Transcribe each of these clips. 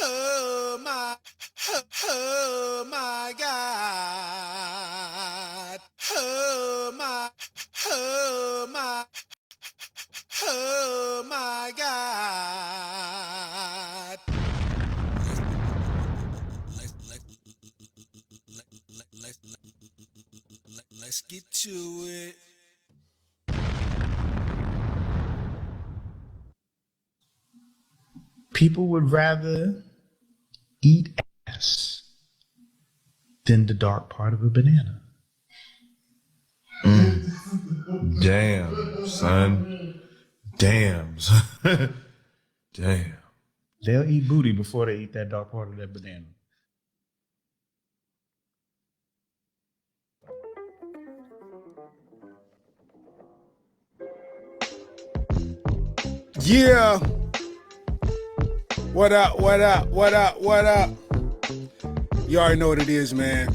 Oh my, oh my God. Oh my, oh my, oh my God. Let's get to it. People would rather eat ass than the dark part of a banana. Damn, son. Damn, son. Damn. They'll eat booty before they eat that dark part of that banana. Yeah. What up, what up, what up, what up? You already know what it is, man.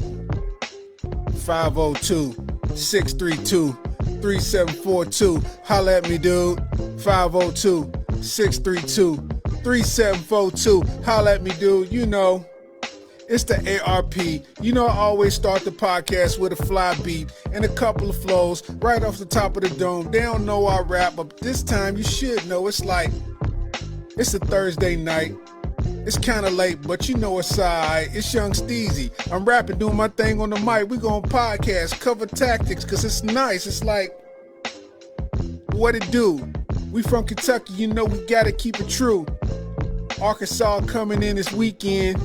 502-632-3742. Holla at me, dude. 502-632-3742. Holla at me, dude. You know, it's the ARP. You know, I always start the podcast with a fly beat and a couple of flows right off the top of the dome. They don't know I rap, but this time you should know. It's like, it's a Thursday night. It's kind of late, but you know it's alright. It's Young Steezy. I'm rapping, doing my thing on the mic. We gon' podcast, cover tactics, cause it's nice. It's like, what it do? We from Kentucky, you know we gotta keep it true. Arkansas coming in this weekend,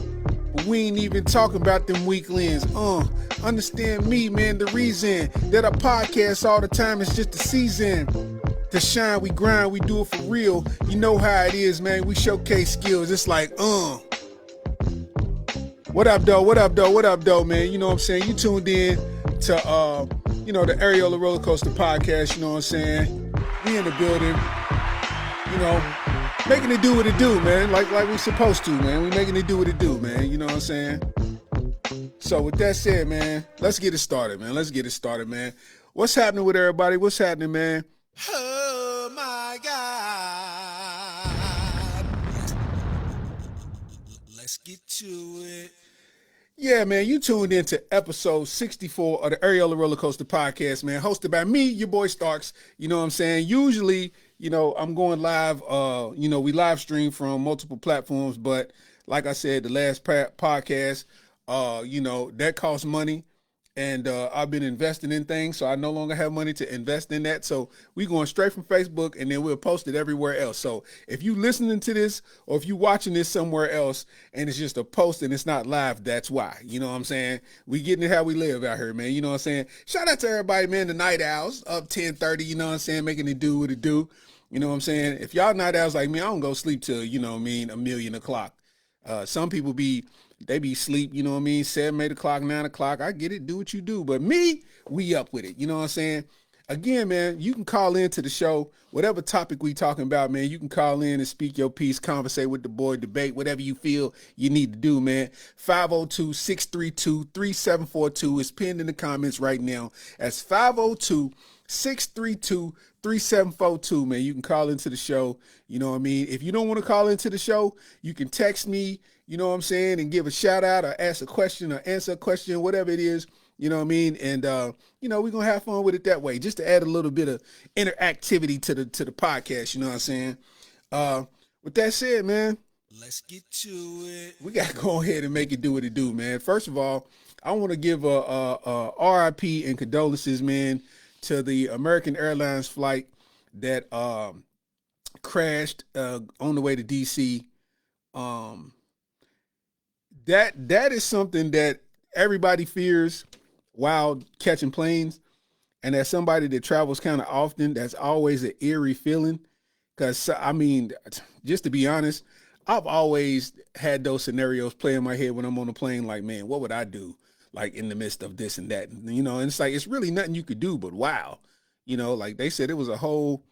but we ain't even talking about them weekends. Understand me, man. The reason that I podcast all the time is just the season. To shine, we grind, we do it for real. You know how it is, man. We showcase skills. It's like, What up, though? What up, though? What up, though, man? You know what I'm saying? You tuned in to, the Areola Rollercoaster podcast. You know what I'm saying? We in the building, you know, making it do what it do, man. Like we supposed to, man. We making it do what it do, man. You know what I'm saying? So with that said, man, let's get it started, man. Let's get it started, man. What's happening with everybody? What's happening, man? Oh my God. Let's get to it. Yeah, man, you tuned into episode 64 of the Areola Rollercoaster podcast, man, hosted by me, your boy Starks. You know what I'm saying? Usually, you know, I'm going live, we live stream from multiple platforms, but like I said, the last podcast, that costs money. And I've been investing in things, so I no longer have money to invest in that. So we going straight from Facebook, and then we'll post it everywhere else. So if you listening to this, or if you watching this somewhere else, and it's just a post and it's not live, that's why. You know what I'm saying? We getting it how we live out here, man. You know what I'm saying? Shout out to everybody, man. The night owls up 10:30. You know what I'm saying? Making it do what it do. You know what I'm saying? If y'all night owls like me, I don't go sleep till 1,000,000 o'clock. Some people they be sleep, 7, 8 o'clock, 9 o'clock. I get it, do what you do. But me, we up with it. You know what I'm saying? Again, man, you can call in to the show, whatever topic we talking about, man. You can call in and speak your piece, conversate with the boy, debate, whatever you feel you need to do, man. 502-632-3742 is pinned in the comments right now. That's 502-632-3742, man. You can call into the show. You know what I mean? If you don't want to call into the show, you can text me, you know what I'm saying, and give a shout out or ask a question or answer a question, whatever it is, you know what I mean? And, we're going to have fun with it that way, just to add a little bit of interactivity to the podcast, you know what I'm saying? With that said, man, let's get to it. We got to go ahead and make it do what it do, man. First of all, I want to give a RIP and condolences, man, to the American Airlines flight that crashed on the way to D.C. That is something that everybody fears while catching planes, and as somebody that travels kind of often, that's always an eerie feeling. Because I mean, just to be honest, I've always had those scenarios play in my head when I'm on a plane. Like, man, what would I do? Like in the midst of this and that, and it's like it's really nothing you could do. But wow, like they said, it was a whole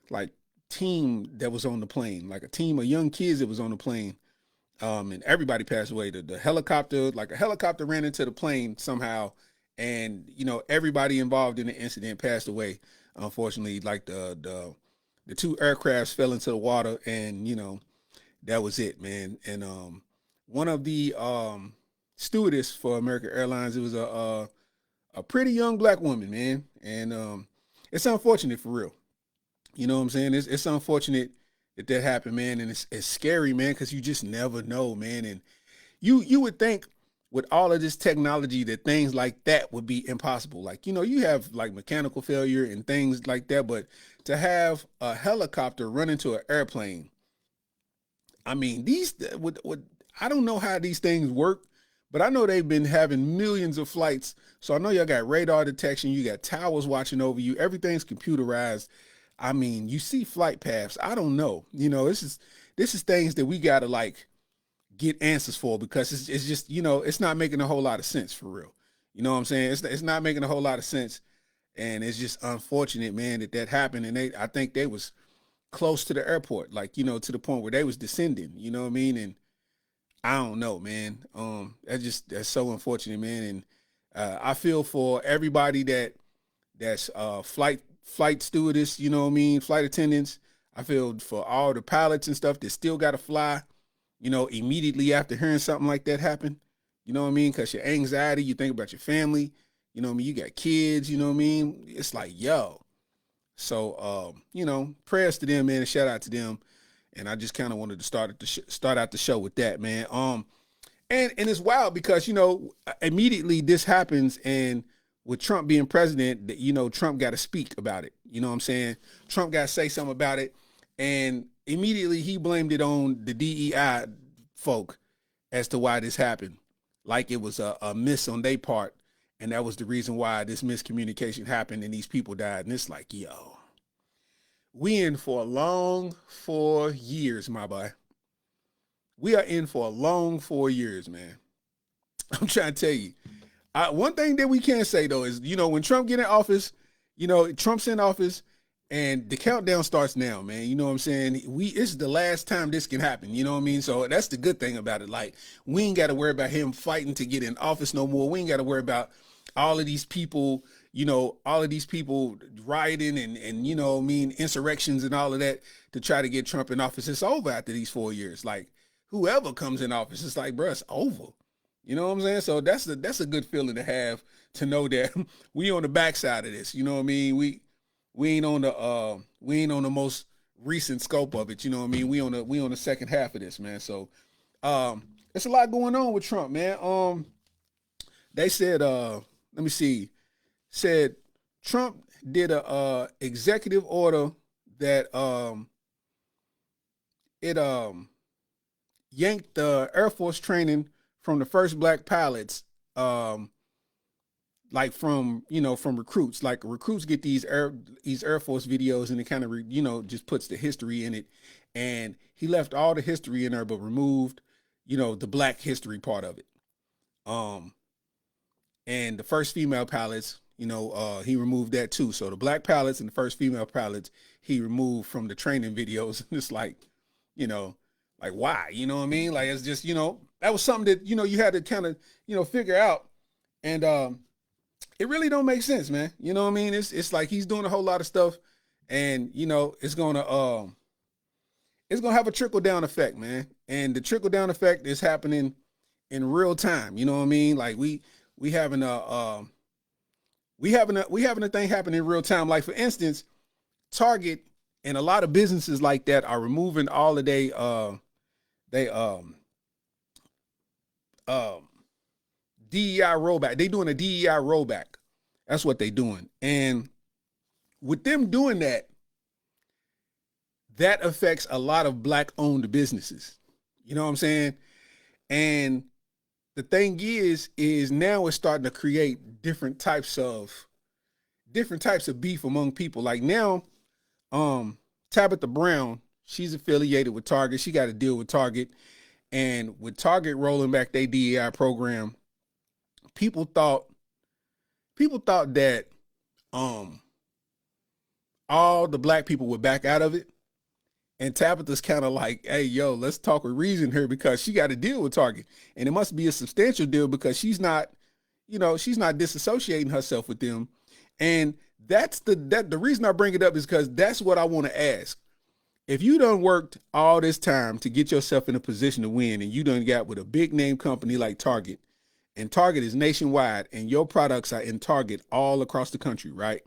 like team that was on the plane, like a team of young kids that was on the plane. And everybody passed away. The helicopter, like a helicopter ran into the plane somehow, and everybody involved in the incident passed away. Unfortunately, like the two aircrafts fell into the water, and that was it, man. And one of the stewardess for American Airlines. It was a pretty young black woman, man, and it's unfortunate for real. You know what I'm saying? It's unfortunate that that happened, man, and it's scary, man, because you just never know, man. And you would think with all of this technology that things like that would be impossible. Like, you know, you have like mechanical failure and things like that, but to have a helicopter run into an airplane, I mean, these would I don't know how these things work, but I know they've been having millions of flights. So I know y'all got radar detection, you got towers watching over you, everything's computerized. I mean, you see flight paths. I don't know. You know, this is things that we gotta like get answers for because it's just, you know, it's not making a whole lot of sense for real. You know what I'm saying? It's not making a whole lot of sense. And it's just unfortunate, man, that that happened. And I think they was close to the airport, like, you know, to the point where they was descending, you know what I mean? And I don't know, man. That's so unfortunate, man. And I feel for everybody that's flight stewardess, you know what I mean, flight attendants. I feel for all the pilots and stuff that still got to fly, you know, immediately after hearing something like that happen. You know what I mean? Because your anxiety, you think about your family. You know what I mean? You got kids. You know what I mean? It's like, yo. So, you know, prayers to them, man, and shout out to them. And I just kind of wanted to start out the show with that, man. And it's wild because, you know, immediately this happens, and with Trump being president, you know, Trump got to speak about it. You know what I'm saying? Trump got to say something about it, and immediately he blamed it on the DEI folk as to why this happened, like it was a miss on their part, and that was the reason why this miscommunication happened and these people died. And it's like, yo, we in for a long 4 years, my boy. We are in for a long 4 years, man. I'm trying to tell you. One thing that we can say, though, is, you know, when Trump get in office, you know, Trump's in office, and the countdown starts now, man. You know what I'm saying? It's the last time this can happen. You know what I mean? So that's the good thing about it. Like, we ain't got to worry about him fighting to get in office no more. We ain't got to worry about all of these people, you know, all of these people rioting and, you know what I mean, insurrections and all of that to try to get Trump in office. It's over after these 4 years. Like, whoever comes in office, it's like, bro, it's over. You know what I'm saying? So that's a good feeling to have, to know that we on the backside of this. You know what I mean? We ain't on the most recent scope of it. You know what I mean? We on the second half of this, man. So it's a lot going on with Trump, man. They said let me see, said Trump did a executive order that it yanked the Air Force training from the first black pilots, like from recruits. Like, recruits get these Air Force videos, and it kind of just puts the history in it. And he left all the history in there, but removed the black history part of it. And the first female pilots, he removed that too. So the black pilots and the first female pilots he removed from the training videos. And it's like, like, why? You know what I mean? Like, it's just, that was something that, you had to kind of, figure out. And it really don't make sense, man. You know what I mean? It's like he's doing a whole lot of stuff, and, it's gonna have a trickle down effect, man. And the trickle down effect is happening in real time. You know what I mean? Like, we having a thing happen in real time. Like, for instance, Target and a lot of businesses like that are removing all of they DEI rollback. They doing a DEI rollback. That's what they doing. And with them doing that, that affects a lot of black owned businesses. You know what I'm saying? And the thing is now it's starting to create different types of beef among people. Like, now, Tabitha Brown, she's affiliated with Target. She got to deal with Target. And with Target rolling back their DEI program, people thought that all the black people would back out of it. And Tabitha's kind of like, hey, yo, let's talk with reason here, because she got to deal with Target. And it must be a substantial deal, because she's not disassociating herself with them. And that's the reason I bring it up is because that's what I want to ask. If you done worked all this time to get yourself in a position to win, and you done got with a big name company like Target, and Target is nationwide, and your products are in Target all across the country, right?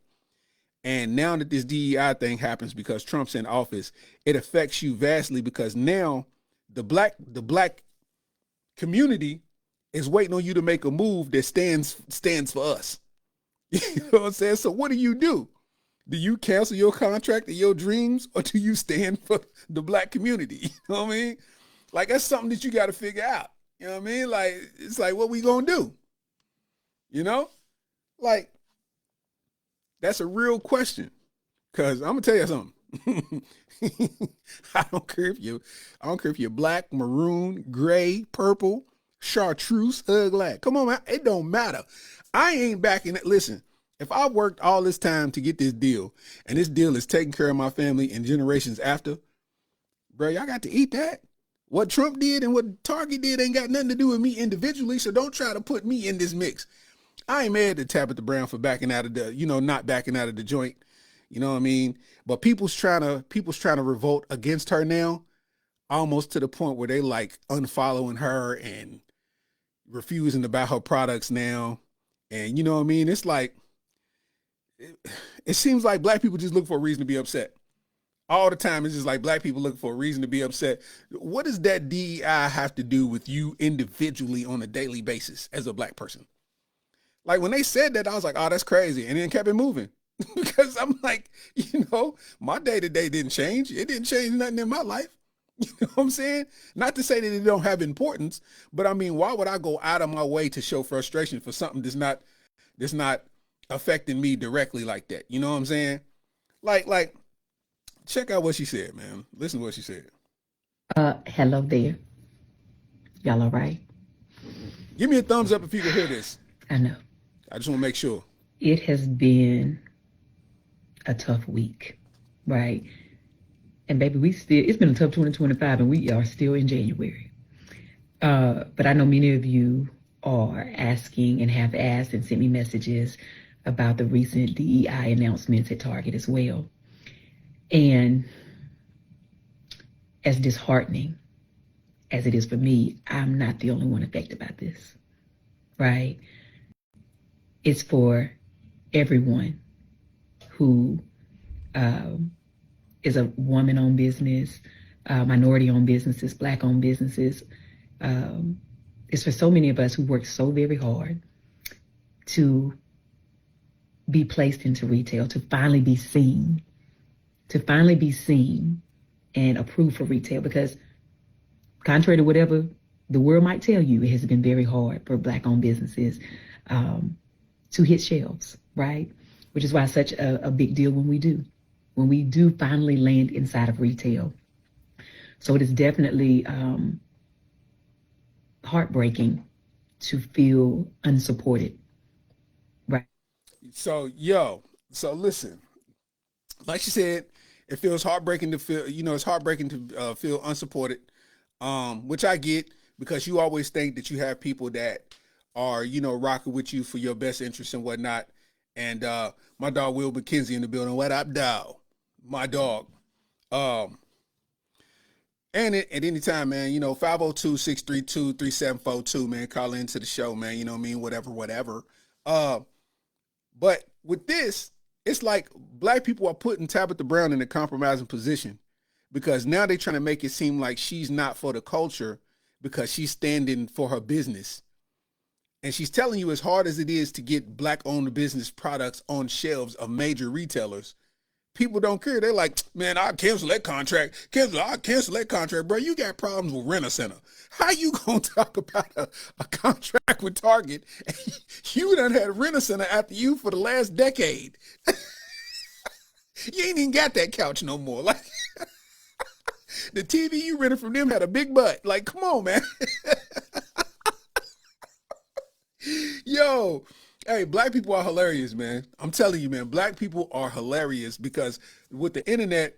And now that this DEI thing happens because Trump's in office, it affects you vastly because now the black community is waiting on you to make a move that stands for us. You know what I'm saying? So what do? Do you cancel your contract and your dreams, or do you stand for the black community? You know what I mean? Like, that's something that you got to figure out. You know what I mean? Like, it's like, what we gonna do? You know? Like, that's a real question. Cause I'm gonna tell you something. I don't care if you're black, maroon, gray, purple, chartreuse, ugly. Come on, man. It don't matter. I ain't backing it. Listen, if I worked all this time to get this deal, and this deal is taking care of my family and generations after, bro, y'all got to eat that. What Trump did and what Target did ain't got nothing to do with me individually, so don't try to put me in this mix. I ain't mad at Tabitha Brown for backing out of the, not backing out of the joint. You know what I mean? But people's trying to revolt against her now, almost to the point where they like unfollowing her and refusing to buy her products now. And you know what I mean? It's like, it seems like black people just look for a reason to be upset. All the time, it's just like black people looking for a reason to be upset. What does that DEI have to do with you individually on a daily basis as a black person? Like, when they said that, I was like, oh, that's crazy. And then kept it moving. Because I'm like, my day-to-day didn't change. It didn't change nothing in my life. You know what I'm saying? Not to say that it don't have importance, but I mean, why would I go out of my way to show frustration for something that's not affecting me directly like that? You know what I'm saying? Like, check out what she said, man. Listen to what she said. Hello there. Y'all all right? Give me a thumbs up if you can hear this. I know. I just want to make sure. It has been a tough week, right? And baby, it's been a tough 2025 and we are still in January. But I know many of you are asking and have asked and sent me messages about the recent DEI announcements at Target as well. And as disheartening as it is for me, I'm not the only one affected by this, right? It's for everyone who is a woman-owned business, minority-owned businesses, Black-owned businesses. It's for so many of us who work so very hard to be placed into retail, to finally be seen and approved for retail, because contrary to whatever the world might tell you, it has been very hard for Black-owned businesses to hit shelves, right? Which is why it's such a big deal when we do finally land inside of retail. So it is definitely heartbreaking to feel unsupported, right? So listen, like she said, it feels heartbreaking to feel, it's heartbreaking to feel unsupported, which I get, because you always think that you have people that are, rocking with you for your best interests and whatnot. And my dog Will McKenzie in the building. What up, dog? My dog. And at any time, man, 502-632-3742, man, call into the show, man. You know what I mean? Whatever. But with this, it's like black people are putting Tabitha Brown in a compromising position, because now they're trying to make it seem like she's not for the culture because she's standing for her business. And she's telling you, as hard as it is to get Black-owned business products on shelves of major retailers, people don't care. They're like, man, I'll cancel that contract. I'll cancel that contract, bro. You got problems with Rent-A-Center. How you gonna talk about a contract with Target? You done had Rent-A-Center after you for the last decade. You ain't even got that couch no more. Like, the TV you rented from them had a big butt. Like, come on, man. Yo, hey, black people are hilarious, man. I'm telling you, man, black people are hilarious, because with the internet,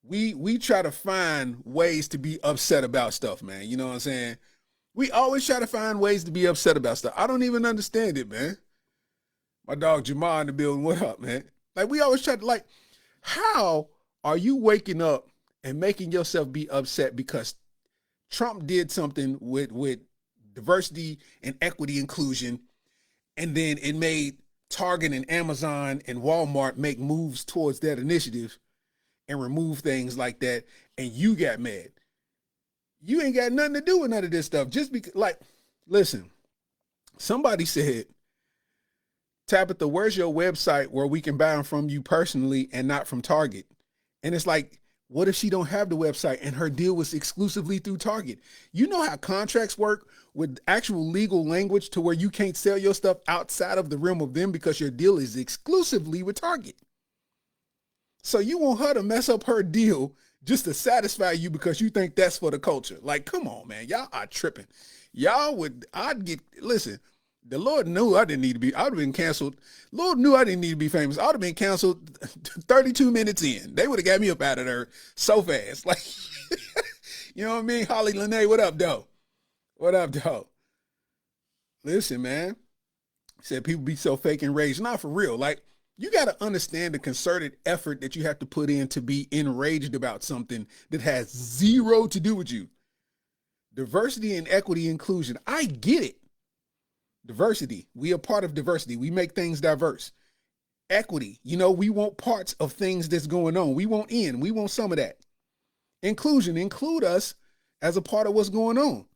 we try to find ways to be upset about stuff, man. You know what I'm saying? We always try to find ways to be upset about stuff. I don't even understand it, man. My dog Jamar in the building. What up, man? Like, we always try to, like, how are you waking up and making yourself be upset because Trump did something with diversity and equity inclusion, and then it made Target and Amazon and Walmart make moves towards that initiative and remove things like that, and you got mad. You ain't got nothing to do with none of this stuff. Just because, like, listen, somebody said, Tabitha, where's your website where we can buy them from you personally and not from Target? And it's like, what if she don't have the website and her deal was exclusively through Target? You know how contracts work with actual legal language to where you can't sell your stuff outside of the realm of them because your deal is exclusively with Target. So you want her to mess up her deal just to satisfy you because you think that's for the culture. Like, come on, man. Y'all are tripping. Listen, the Lord knew I didn't need to be, I would have been canceled. Lord knew I didn't need to be famous. I would have been canceled 32 minutes in. They would have got me up out of there so fast. Like, you know what I mean? Holly Lene, what up, though? What up, though? Listen, man. Said people be so fake enraged. Not for real. Like, you got to understand the concerted effort that you have to put in to be enraged about something that has zero to do with you. Diversity and equity inclusion. I get it. Diversity. We are part of diversity. We make things diverse. Equity. You know, we want parts of things that's going on. We want in. We want some of that. Inclusion. Include us as a part of what's going on.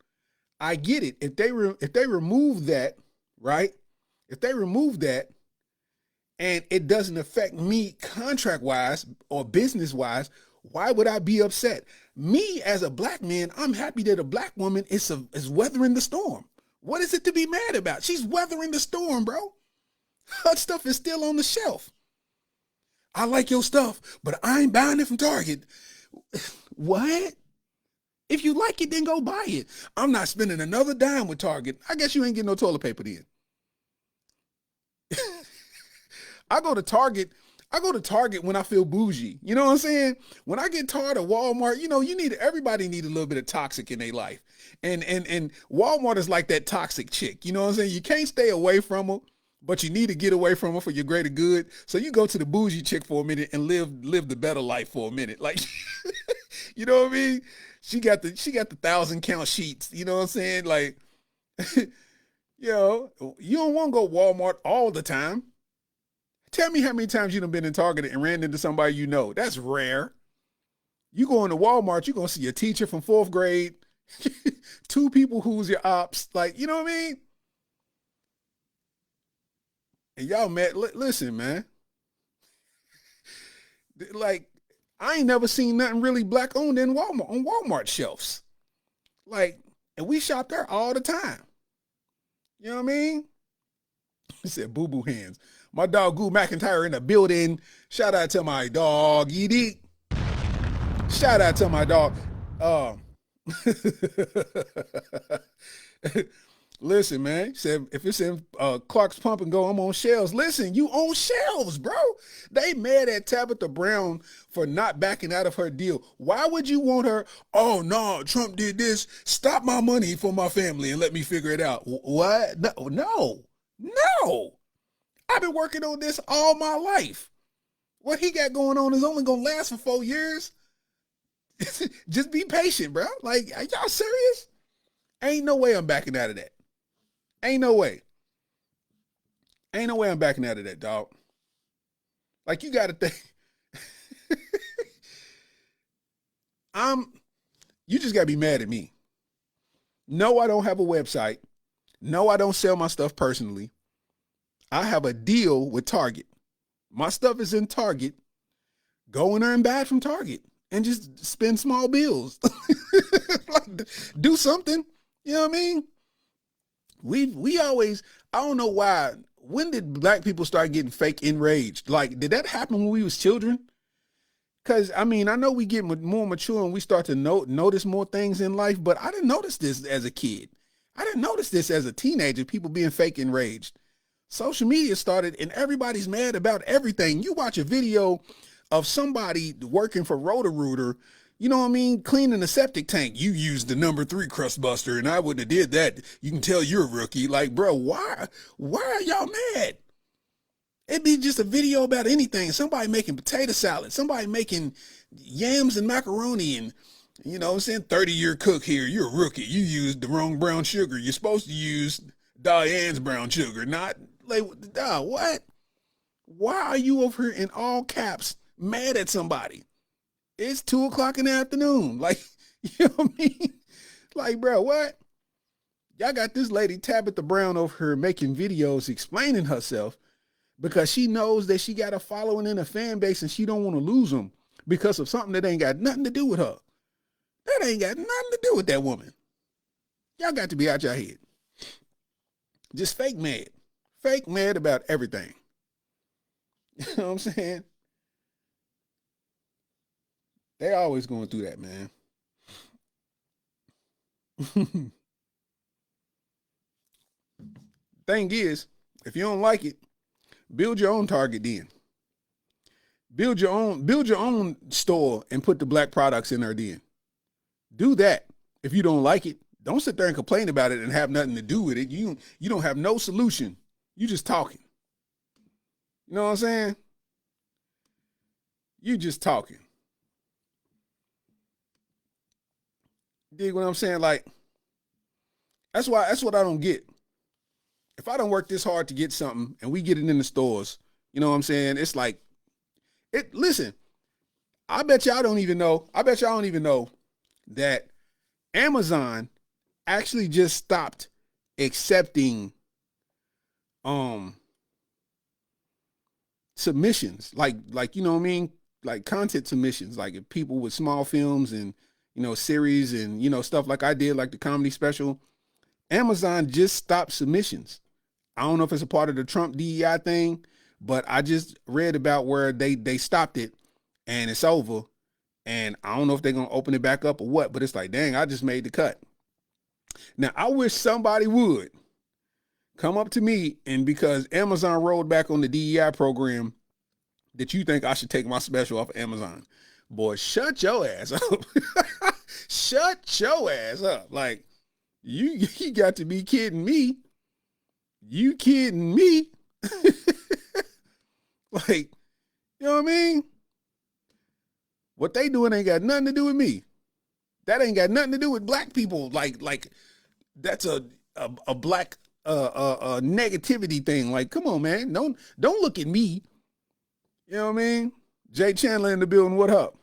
I get it. If they remove that, right? If they remove that, and it doesn't affect me contract-wise or business-wise, why would I be upset? Me, as a black man, I'm happy that a black woman is weathering the storm. What is it to be mad about? She's weathering the storm, bro. Her stuff is still on the shelf. I like your stuff, but I ain't buying it from Target. What? If you like it, then go buy it. I'm not spending another dime with Target. I guess you ain't getting no toilet paper then. I go to Target when I feel bougie. You know what I'm saying? When I get tired of Walmart, you know, everybody need a little bit of toxic in their life. And Walmart is like that toxic chick. You know what I'm saying? You can't stay away from her, but you need to get away from her for your greater good. So you go to the bougie chick for a minute and live the better life for a minute. Like, you know what I mean? She got the 1,000 count sheets. You know what I'm saying? Like, you know, you don't want to go Walmart all the time. Tell me how many times you done been in Target and ran into somebody you know. That's rare. You go into Walmart, you're going to see a teacher from 4th grade, 2 people who's your ops. Like, you know what I mean? And y'all mad. Listen, man. Like, I ain't never seen nothing really black owned in Walmart, on Walmart shelves. Like, and we shop there all the time. You know what I mean? He said boo-boo hands. My dog Goo McIntyre in the building. Shout out to my dog Edie. Shout out to my dog. Listen, man. Said if it's in Clark's Pump and Go, I'm on shelves. Listen, you on shelves, bro. They mad at Tabitha Brown for not backing out of her deal. Why would you want her? Oh no, Trump did this. Stop my money for my family and let me figure it out. What? No. I've been working on this all my life. What he got going on is only going to last for 4 years. Just be patient, bro. Like, are y'all serious? Ain't no way I'm backing out of that. Ain't no way. Ain't no way I'm backing out of that, dog. Like, you got to think. You just got to be mad at me. No, I don't have a website. No, I don't sell my stuff personally. I have a deal with Target. My stuff is in Target. Go in there and buy it from Target and just spend small bills. Like, do something. You know what I mean? We always, I don't know why. When did black people start getting fake enraged? Like, did that happen when we was children? Because, I mean, I know we get more mature and we start to notice more things in life, but I didn't notice this as a kid. I didn't notice this as a teenager, people being fake enraged. Social media started and everybody's mad about everything. You watch a video of somebody working for Roto-Rooter, you know what I mean, cleaning a septic tank. You used the number 3 crust buster and I wouldn't have did that. You can tell you're a rookie. Like, bro, why are y'all mad? It'd be just a video about anything. Somebody making potato salad, somebody making yams and macaroni, and you know what I'm saying, 30-year cook here. You're a rookie. You used the wrong brown sugar. You're supposed to use Diane's brown sugar, not like what? Why are you over here in all caps mad at somebody? It's 2:00 in the afternoon. Like, you know what I mean? Like, bro, what? Y'all got this lady Tabitha Brown over here making videos explaining herself because she knows that she got a following and a fan base and she don't want to lose them because of something that ain't got nothing to do with her. That ain't got nothing to do with that woman. Y'all got to be out your head. Just fake mad. Fake mad about everything. You know what I'm saying? They always going through that, man. Thing is, if you don't like it, build your own Target then. Build your own store and put the black products in there then. Do that. If you don't like it, don't sit there and complain about it and have nothing to do with it. You don't have no solution. You just talking. You know what I'm saying? You just talking. Dig what I'm saying? Like, that's what I don't get. If I don't work this hard to get something and we get it in the stores, you know what I'm saying? It's like, listen, I bet y'all don't even know that Amazon actually just stopped accepting submissions. Like you know what I mean? Like content submissions. Like if people with small films and, you know, series and, you know, stuff like I did, like the comedy special, Amazon just stopped submissions. I don't know if it's a part of the Trump DEI thing, but I just read about where they stopped it and it's over. And I don't know if they're going to open it back up or what, but it's like, dang, I just made the cut. Now, I wish somebody would come up to me, and because Amazon rolled back on the DEI program, that you think I should take my special off of Amazon. Boy, shut your ass up. Shut your ass up. Like, you got to be kidding me. You kidding me? Like, you know what I mean? What they doing ain't got nothing to do with me. That ain't got nothing to do with black people. Like that's a black negativity thing. Like, come on, man. Don't look at me. You know what I mean? Jay Chandler in the building. What up?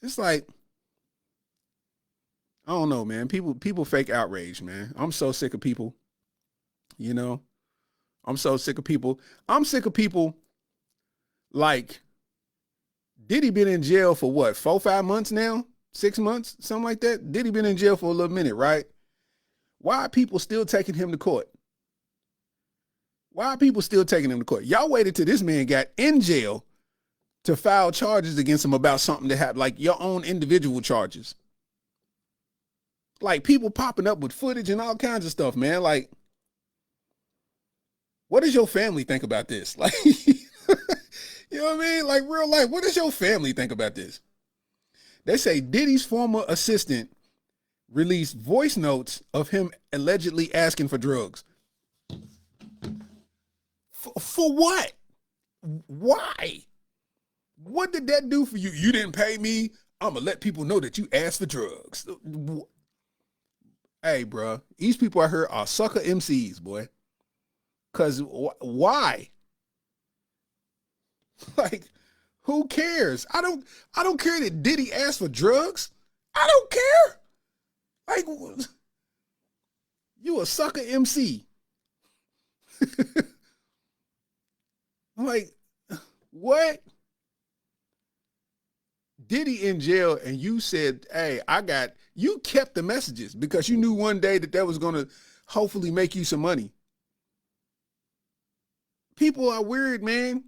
It's like, I don't know, man. People fake outrage, man. I'm so sick of people. You know, I'm so sick of people. I'm sick of people like, Diddy been in jail for what, 4-5 months now? 6 months? Something like that? Diddy been in jail for a little minute, right? Why are people still taking him to court? Why are people still taking him to court? Y'all waited till this man got in jail to file charges against him about something that happened, like your own individual charges. Like people popping up with footage and all kinds of stuff, man. Like, what does your family think about this? Like, you know what I mean? Like real life, what does your family think about this? They say Diddy's former assistant released voice notes of him allegedly asking for drugs. For what? Why? What did that do for you? You didn't pay me. I'm going to let people know that you asked for drugs. Hey, bro, these people out here are sucker MCs, boy. Because why? Like, who cares? I don't care that Diddy asked for drugs. I don't care. Like, you a sucker MC. Like, what? Diddy in jail and you said, hey, you kept the messages because you knew one day that was going to hopefully make you some money. People are weird, man.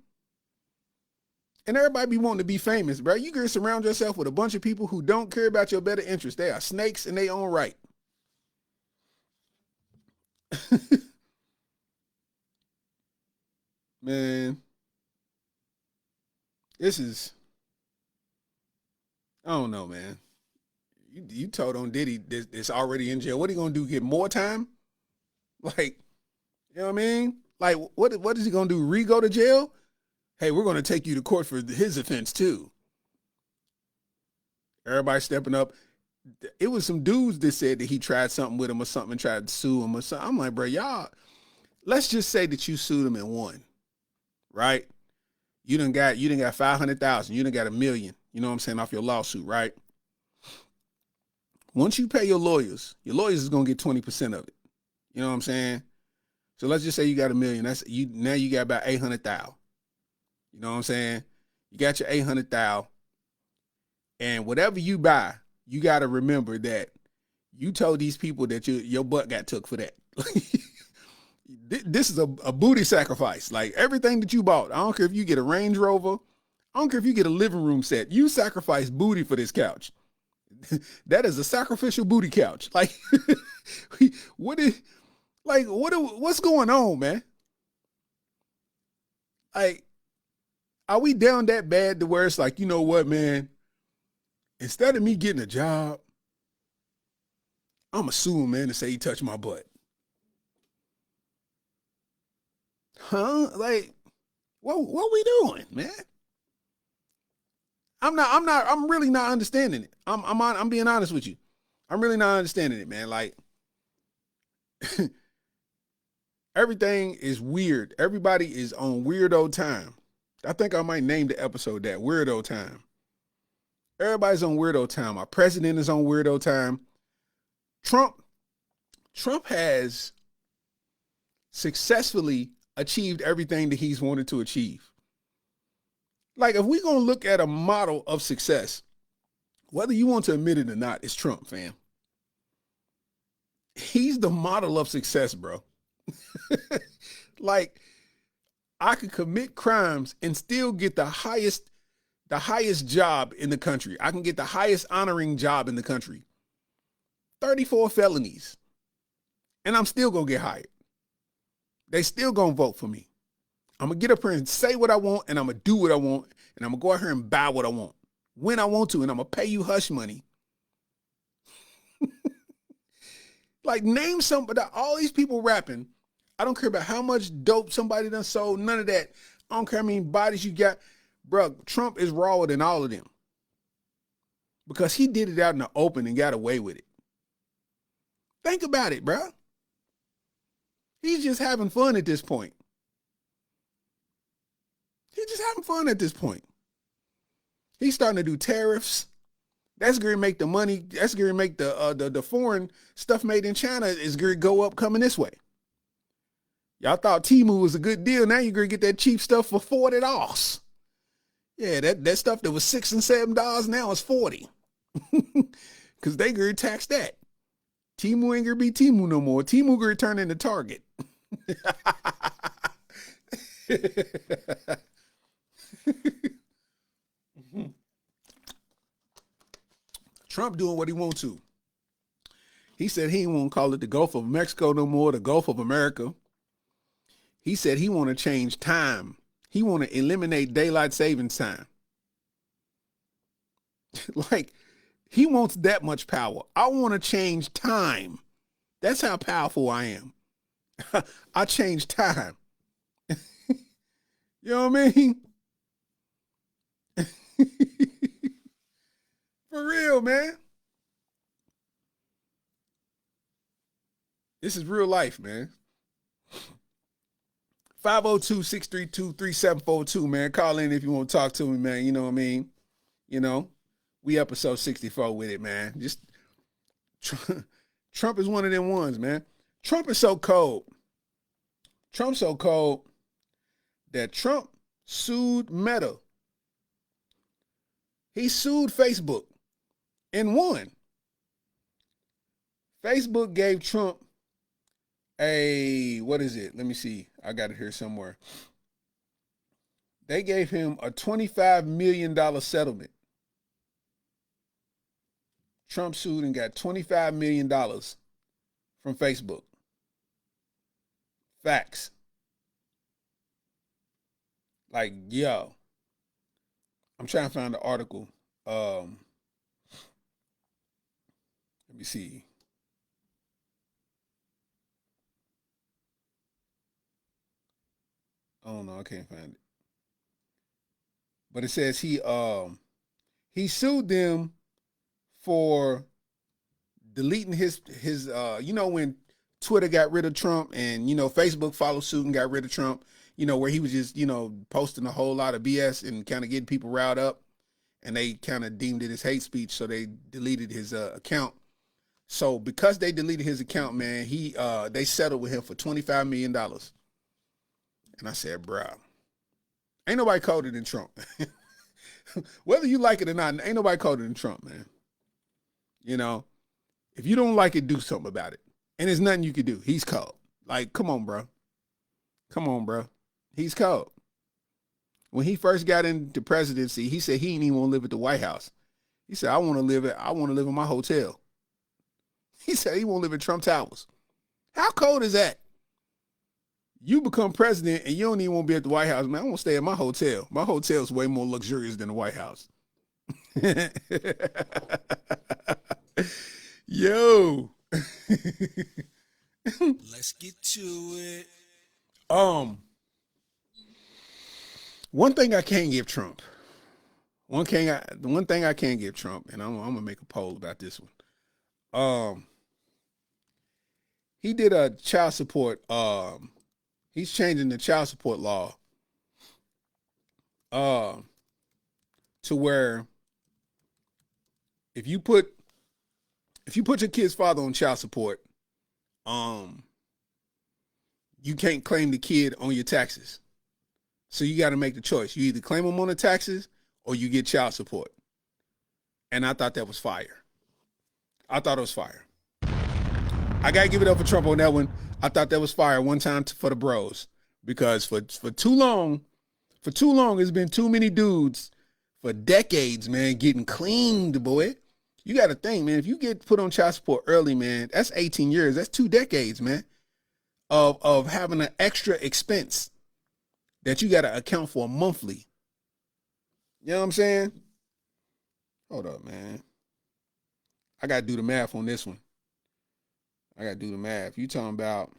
And everybody be wanting to be famous, bro. You can surround yourself with a bunch of people who don't care about your better interest. They are snakes in their own right. Man, this is, I don't know, man. You told on Diddy that's already in jail. What are you going to do, get more time? Like, you know what I mean? Like, what is he gonna do? Re-go to jail? Hey, we're gonna take you to court for his offense too. Everybody stepping up. It was some dudes that said that he tried something with him or something and tried to sue him or something. I'm like, bro, y'all, let's just say that you sued him and won, right? You done got 500,000. You done got $1 million. You know what I'm saying, off your lawsuit, right? Once you pay your lawyers is gonna get 20% of it. You know what I'm saying? So let's just say you got $1 million. That's you now. You got about 800,000. You know what I'm saying? You got your 800,000, and whatever you buy, you got to remember that you told these people that your butt got took for that. This is a booty sacrifice. Like everything that you bought, I don't care if you get a Range Rover, I don't care if you get a living room set. You sacrifice booty for this couch. That is a sacrificial booty couch. Like, what's going on, man? Like, are we down that bad to where it's like, you know what, man? Instead of me getting a job, I'm assuming, man, to say he touched my butt. Huh? Like, what we doing, man? I'm really not understanding it. I'm being honest with you. I'm really not understanding it, man. Like, everything is weird. Everybody is on weirdo time. I think I might name the episode that weirdo time. Everybody's on weirdo time. Our president is on weirdo time. Trump has successfully achieved everything that he's wanted to achieve. Like, if we're going to look at a model of success, whether you want to admit it or not, it's Trump, fam. He's the model of success, bro. Like, I could commit crimes and still get the highest job in the country. I can get the highest honoring job in the country. 34 felonies. And I'm still going to get hired. They still going to vote for me. I'm going to get up here and say what I want, and I'm going to do what I want, and I'm going to go out here and buy what I want when I want to, and I'm going to pay you hush money. Like, name somebody, all these people rapping. I don't care about how much dope somebody done sold, none of that. I don't care how many bodies you got. Bro, Trump is rawer than all of them because he did it out in the open and got away with it. Think about it, bro. He's just having fun at this point. He's just having fun at this point. He's starting to do tariffs. That's going to make the money. That's going to make the foreign stuff made in China is going to go up coming this way. Y'all thought Temu was a good deal. Now you're going to get that cheap stuff for $40. Yeah, that stuff that was $6 and $7 now is $40. Because they going to tax that. Temu ain't going to be Temu no more. Temu going to turn into Target. Trump doing what he wants to. He said he won't call it the Gulf of Mexico no more, the Gulf of America. He said he want to change time. He want to eliminate daylight savings time. Like, he wants that much power. I want to change time. That's how powerful I am. I change time. You know what I mean? For real, man. This is real life, man. 502-632-3742, man. Call in if you want to talk to me, man. You know what I mean? You know, we episode 64 with it, man. Just Trump is one of them ones, man. Trump is so cold. Trump's so cold that Trump sued Meta. He sued Facebook and won. Facebook gave Trump what is it? Let me see. I got it here somewhere. They gave him a $25 million settlement. Trump sued and got $25 million from Facebook. Facts. Like, yo. I'm trying to find the article. Let me see. I don't know. I can't find it. But it says he sued them for deleting his when Twitter got rid of Trump and Facebook followed suit and got rid of Trump, where he was just posting a whole lot of BS and kind of getting people riled up, and they kind of deemed it as hate speech, so they deleted his account. So because they deleted his account, man, they settled with him for $25 million. And I said, bro, ain't nobody colder than Trump. Whether you like it or not, ain't nobody colder than Trump, man. If you don't like it, do something about it. And there's nothing you can do. He's cold. Like, come on, bro. Come on, bro. He's cold. When he first got into presidency, he said he didn't even want to live at the White House. He said, I want to live in my hotel. He said he won't live in Trump Towers. How cold is that? You become president and you don't even want to be at the White House. Man, I want to stay at my hotel. My hotel is way more luxurious than the White House. Yo. Let's get to it. One thing I can't give Trump. One thing I can't give Trump, and I'm gonna make a poll about this one. He did a child support. He's changing the child support law. To where if you put your kid's father on child support, you can't claim the kid on your taxes. So you got to make the choice. You either claim him on the taxes or you get child support. And I thought that was fire. I thought it was fire. I got to give it up for Trump on that one. I thought that was fire one time for the bros, because for too long, it's been too many dudes for decades, man, getting cleaned, boy. You got to think, man, if you get put on child support early, man, that's 18 years. That's 2 decades, man, of having an extra expense that you got to account for monthly. You know what I'm saying? Hold up, man. I got to do the math on this one. I got to do the math. You talking about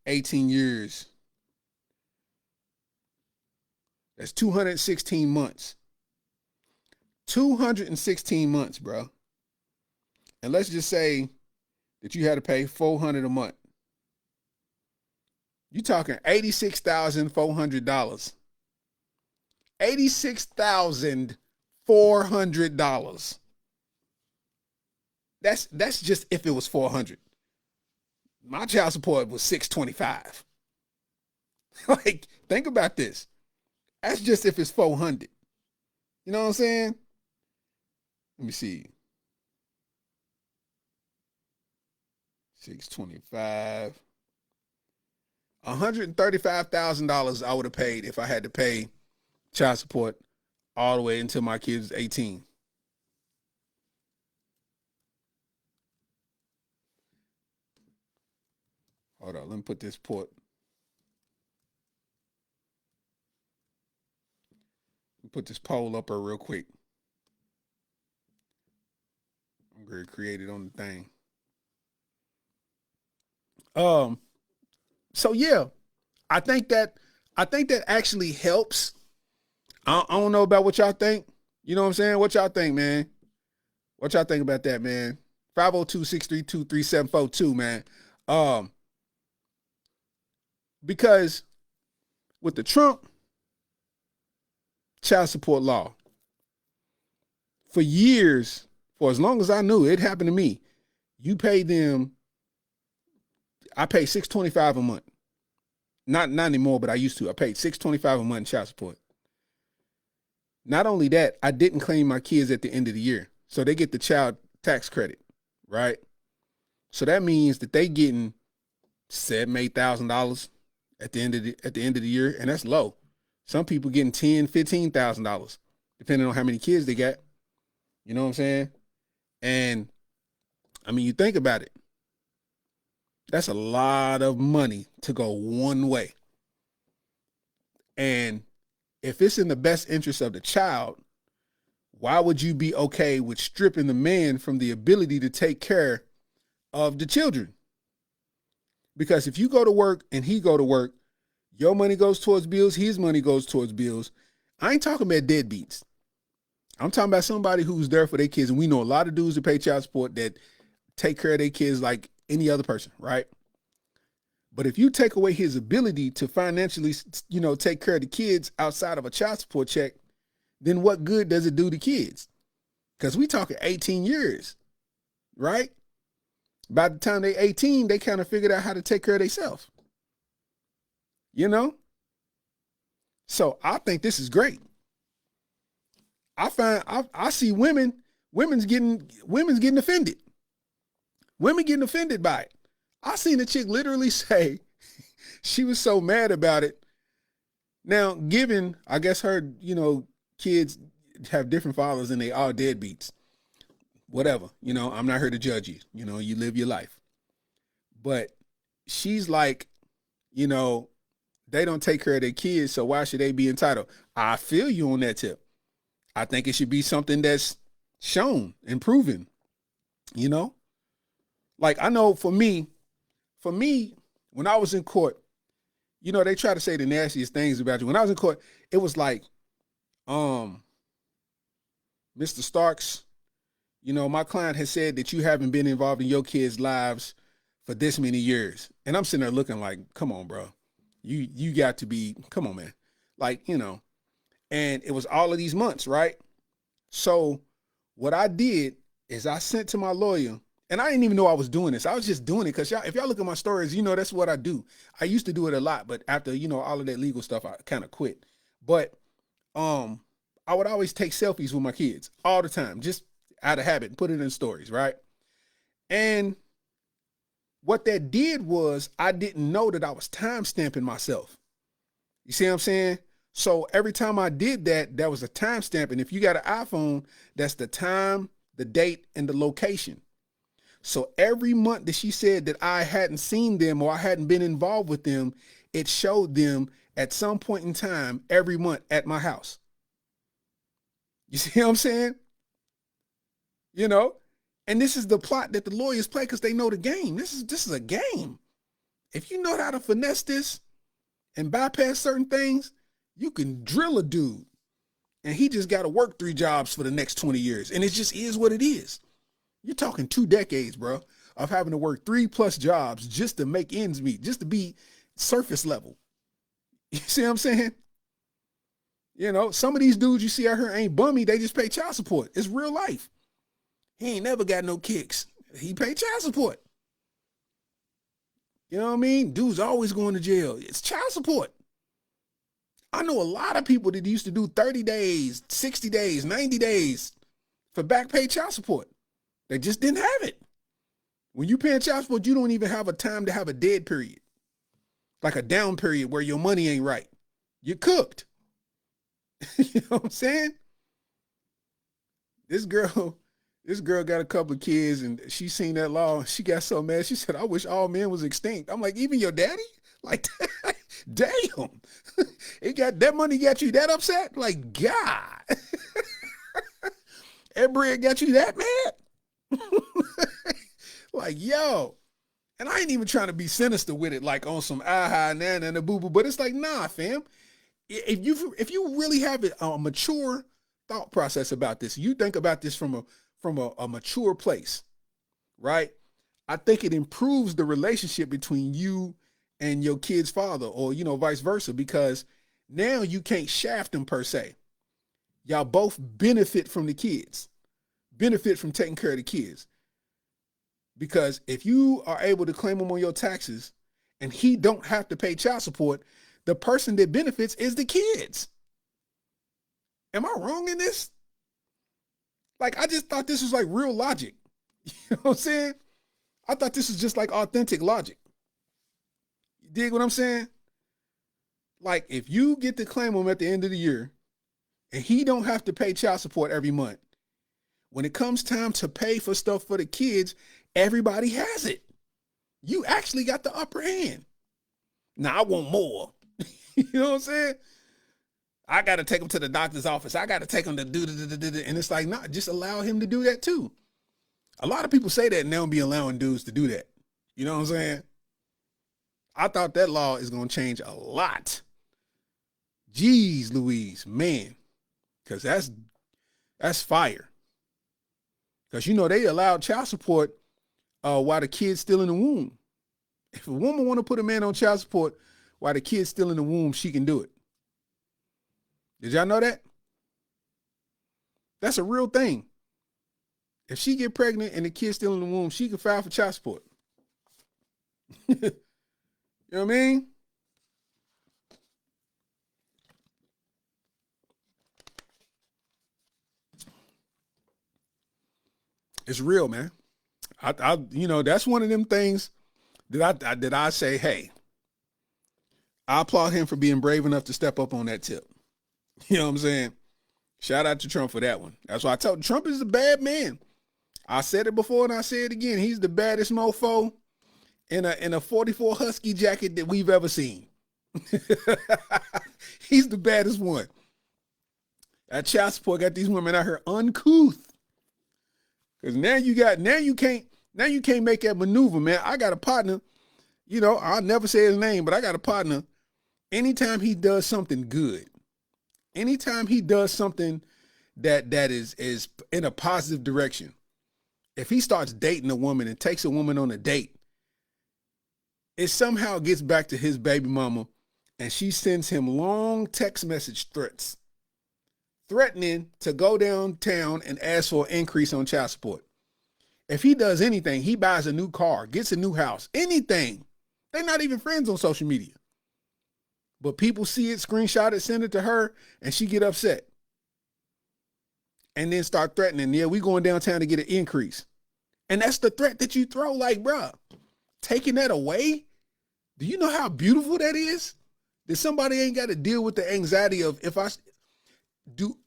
18 years. That's 216 months. 216 months, bro. And let's just say that you had to pay $400 a month. You talking $86,400. $86,400. That's just if it was $400. My child support was $625. Like, think about this. That's just if it's $400. You know what I'm saying? Let me see. $625. $135,000 I would have paid if I had to pay child support all the way until my kid's 18. Hold on, let me put this poll up here real quick. I'm going to create it on the thing. So yeah, I think that actually helps. I don't know about what y'all think. You know what I'm saying? What y'all think, man? What y'all think about that, man? 502-632-3742, man. Because with the Trump child support law, for years, for as long as I knew, it happened to me. You pay them. I pay $625 a month. Not anymore, but I used to. I paid $625 a month in child support. Not only that, I didn't claim my kids at the end of the year, so they get the child tax credit, right? So that means that they getting $7,000-$8,000 at the end of the year, and that's low. Some people getting $10,000-$15,000, depending on how many kids they got. You know what I'm saying? And I mean, you think about it. That's a lot of money to go one way. And if it's in the best interest of the child, why would you be okay with stripping the man from the ability to take care of the children? Because if you go to work and he go to work, Your money goes towards bills. His money goes towards bills. I ain't talking about deadbeats. I'm talking about somebody who's there for their kids. And we know a lot of dudes that pay child support that take care of their kids like any other person, right? But if you take away his ability to financially, take care of the kids outside of a child support check, then what good does it do to kids? Because we talking 18 years, right? By the time they 18, they kind of figured out how to take care of themselves. So I think this is great. I see women's getting offended. Women getting offended by it. I seen a chick literally say she was so mad about it. Now, given, I guess her, kids have different fathers and they all deadbeats. Whatever, I'm not here to judge you. You live your life. But she's like, they don't take care of their kids, so why should they be entitled? I feel you on that tip. I think it should be something that's shown and proven, Like I know for me, when I was in court, they try to say the nastiest things about you. When I was in court, it was like, Mr. Starks, my client has said that you haven't been involved in your kids' lives for this many years. And I'm sitting there looking like, come on, bro. You got to be, come on, man. Like, and it was all of these months, right? So what I did is I sent to my lawyer, and I didn't even know I was doing this. I was just doing it because if y'all look at my stories, that's what I do. I used to do it a lot, but after, all of that legal stuff, I kind of quit. But I would always take selfies with my kids all the time, just out of habit, and put it in stories, right? And what that did was I didn't know that I was time stamping myself. You see what I'm saying? So every time I did that, that was a time stamp. And if you got an iPhone, that's the time, the date, and the location. So every month that she said that I hadn't seen them or I hadn't been involved with them, it showed them at some point in time every month at my house. You see what I'm saying? And this is the plot that the lawyers play because they know the game. This is a game. If you know how to finesse this and bypass certain things, you can drill a dude. And he just got to work 3 jobs for the next 20 years. And it just is what it is. You're talking 2 decades, bro, of having to work 3+ jobs just to make ends meet, just to be surface level. You see what I'm saying? Some of these dudes you see out here ain't bummy. They just pay child support. It's real life. He ain't never got no kicks. He paid child support. You know what I mean? Dude's always going to jail. It's child support. I know a lot of people that used to do 30 days, 60 days, 90 days for back pay child support. They just didn't have it. When you pay child support, you don't even have a time to have a dead period. Like a down period where your money ain't right. You're cooked. You know what I'm saying? This girl got a couple of kids and she seen that law and she got so mad. She said, I wish all men was extinct. I'm like, even your daddy? Like, damn. That money got you that upset? Like, God. That bread got you that mad? Like, yo. And I ain't even trying to be sinister with it, like on some aha, nan, and a boo-boo. But it's like, nah, fam. If you really have a mature thought process about this, you think about this from a mature place, right? I think it improves the relationship between you and your kid's father, or vice versa, because now you can't shaft them per se. Y'all both benefit from the kids, benefit from taking care of the kids. Because if you are able to claim them on your taxes and he don't have to pay child support, the person that benefits is the kids. Am I wrong in this? Like, I just thought this was like real logic. You know what I'm saying? I thought this was just like authentic logic. You dig what I'm saying? Like, if you get to claim him at the end of the year and he don't have to pay child support every month, when it comes time to pay for stuff for the kids, everybody has it. You actually got the upper hand. Now, I want more. You know what I'm saying? I got to take him to the doctor's office. I got to take him to do. And it's like, nah, just allow him to do that too. A lot of people say that and they don't be allowing dudes to do that. You know what I'm saying? I thought that law is going to change a lot. Jeez Louise, man. Because that's fire. Because, you know, they allowed child support while the kid's still in the womb. If a woman want to put a man on child support while the kid's still in the womb, she can do it. Did y'all know that? That's a real thing. If she get pregnant and the kid's still in the womb, she can file for child support. You know what I mean? It's real, man. I you know, that's one of them things that I say, hey, I applaud him for being brave enough to step up on that tip. You know what I'm saying? Shout out to Trump for that one. That's why I told Trump is a bad man. I said it before and I say it again. He's the baddest mofo in a 44 Husky jacket that we've ever seen. He's the baddest one. That child support got these women out here uncouth. Cause now you can't make that maneuver, man. I got a partner, you know, I'll never say his name, but I got a partner. Anytime he does something good, anytime he does something that is in a positive direction, if he starts dating a woman and takes a woman on a date, it somehow gets back to his baby mama and she sends him long text message threats, threatening to go downtown and ask for an increase on child support. If he does anything, he buys a new car, gets a new house, anything. They're not even friends on social media. But people see it, screenshot it, send it to her, and she get upset. And then start threatening, yeah, we going downtown to get an increase. And that's the threat that you throw, like, bruh, taking that away? Do you know how beautiful that is? That somebody ain't got to deal with the anxiety of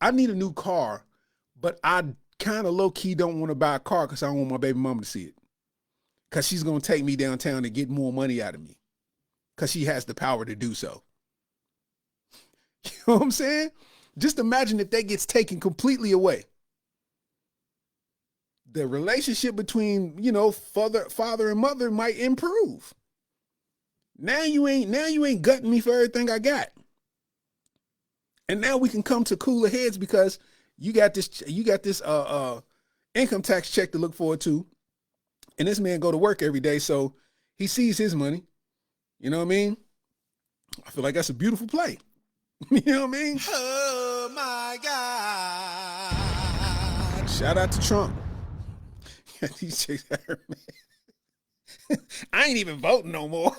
I need a new car, but I kind of low-key don't want to buy a car because I don't want my baby mama to see it. Because she's going to take me downtown to get more money out of me. Because she has the power to do so. You know what I'm saying? Just imagine if that gets taken completely away. The relationship between, you know, father and mother might improve. Now you ain't gutting me for everything I got. And now we can come to cooler heads because you got this income tax check to look forward to. And this man go to work every day, so he sees his money. You know what I mean? I feel like that's a beautiful play. You know what I mean? Oh my God. Shout out to Trump. These chicks out here, man. I ain't even voting no more.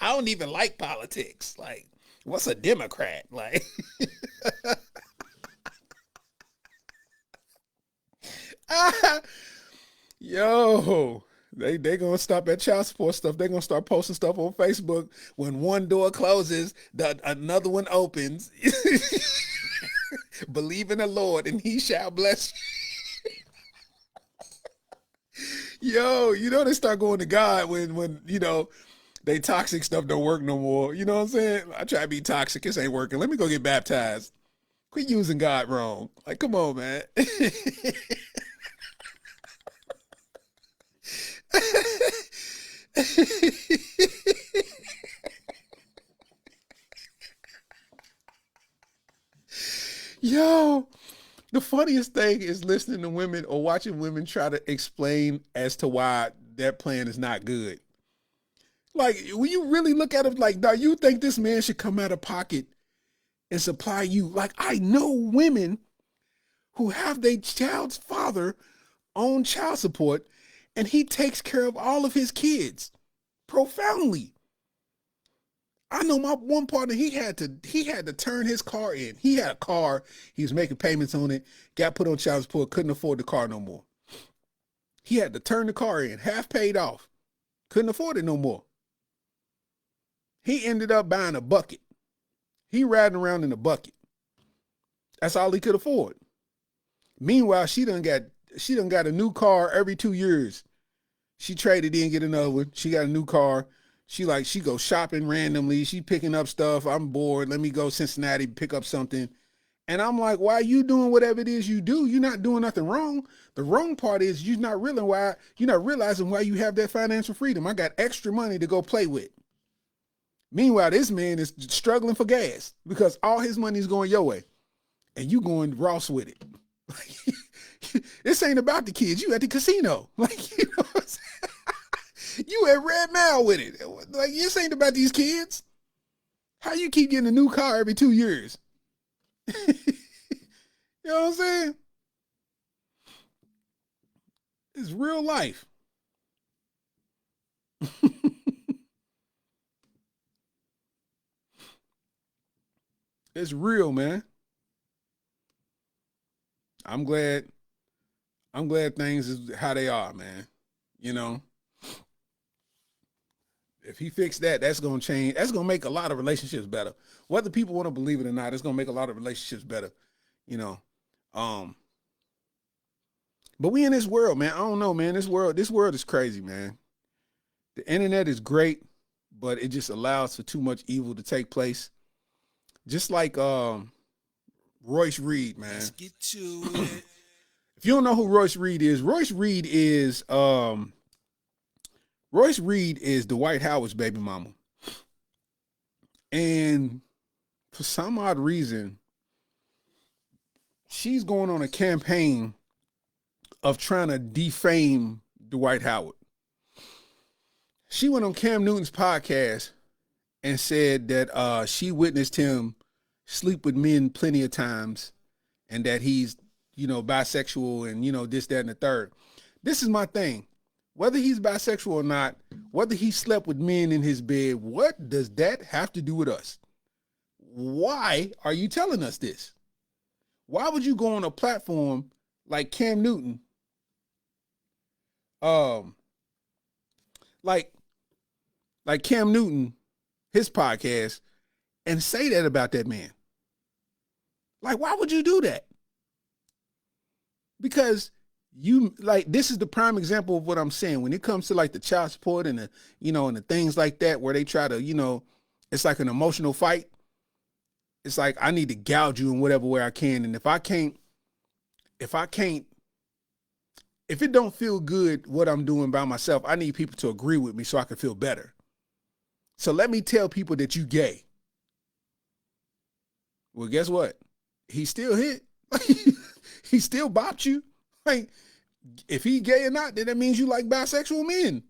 I don't even like politics. Like, what's a Democrat? Like, yo, they gonna stop at child support stuff. They gonna start posting stuff on Facebook. When one door closes, another one opens. Believe in the Lord, and He shall bless you. Yo, you know they start going to God when you know they toxic stuff don't work no more. You know what I'm saying? I try to be toxic. This ain't working. Let me go get baptized. Quit using God wrong. Like, come on, man. Yo, the funniest thing is listening to women or watching women try to explain as to why that plan is not good. Like, when you really look at it, like, now you think this man should come out of pocket and supply you? Like, I know women who have their child's father on child support, and he takes care of all of his kids profoundly. I know my one partner, he had to turn his car in. He had a car, he was making payments on it, got put on child support, couldn't afford the car no more. He had to turn the car in, half paid off, couldn't afford it no more. He ended up buying a bucket. He riding around in a bucket. That's all he could afford. Meanwhile, she done got a new car every 2 years. She traded in, get another one. She got a new car. She goes shopping randomly. She picking up stuff. I'm bored. Let me go Cincinnati, pick up something. And I'm like, why are you doing whatever it is you do? You're not doing nothing wrong. The wrong part is you're not realizing why you have that financial freedom. I got extra money to go play with. Meanwhile, this man is struggling for gas because all his money is going your way. And you going Ross with it. This ain't about the kids. You at the casino. Like, you know what I'm saying? You at Red Mile with it. Like, this ain't about these kids. How you keep getting a new car every 2 years? You know what I'm saying? It's real life. It's real, man. I'm glad things is how they are, man. You know, if he fixed that, that's going to change. That's going to make a lot of relationships better. Whether people want to believe it or not, it's going to make a lot of relationships better, you know. But we in this world, man. I don't know, man. This world is crazy, man. The internet is great, but it just allows for too much evil to take place. Just like Royce Reed, man. Let's get to it. If you don't know who Royce Reed is Dwight Howard's baby mama. And for some odd reason, she's going on a campaign of trying to defame Dwight Howard. She went on Cam Newton's podcast and said that she witnessed him sleep with men plenty of times and that he's, you know, bisexual and, you know, this, that, and the third. This is my thing. Whether he's bisexual or not, whether he slept with men in his bed, what does that have to do with us? Why are you telling us this? Why would you go on a platform like Cam Newton, like Cam Newton, his podcast, and say that about that man? Like, why would you do that? Because this is the prime example of what I'm saying. When it comes to like the child support and the, you know, and the things like that, where they try to, you know, it's like an emotional fight. It's like, I need to gouge you in whatever way I can. And if it don't feel good what I'm doing by myself, I need people to agree with me so I can feel better. So let me tell people that you gay. Well, guess what? He still hit. He still bopped you. Like, if he gay or not, then that means you like bisexual men.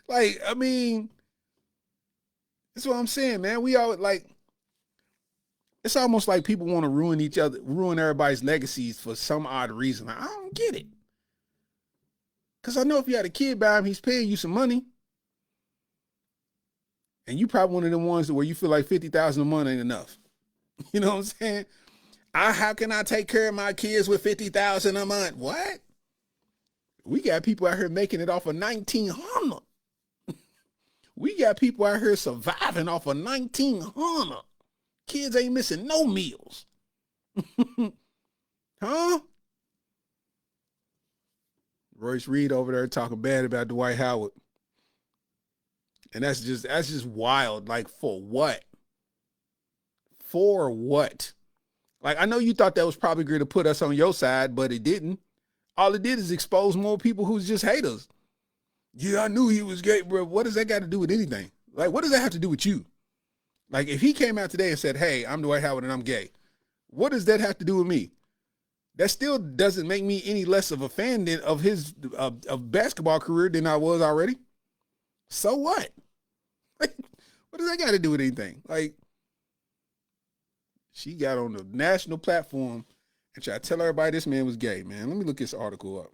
Like, I mean, that's what I'm saying, man. We all like, it's almost like people want to ruin everybody's legacies for some odd reason. I don't get it. Because I know if you had a kid by him, he's paying you some money. And you probably one of them ones where you feel like $50,000 a month ain't enough. You know what I'm saying? How can I take care of my kids with $50,000 a month? What? We got people out here making it off of $1,900. We got people out here surviving off of $1,900. Kids ain't missing no meals. Huh? Royce Reed over there talking bad about Dwight Howard. And that's just wild. Like, for what? For what? Like, I know you thought that was probably going to put us on your side, but it didn't. All it did is expose more people who's just haters. Yeah, I knew he was gay, bro. What does that got to do with anything? Like, what does that have to do with you? Like, if he came out today and said, hey, I'm Dwight Howard and I'm gay, what does that have to do with me? That still doesn't make me any less of a fan of his of basketball career than I was already. So what? Like, what does that got to do with anything? Like, she got on the national platform and tried to tell everybody this man was gay, man. Let me look this article up.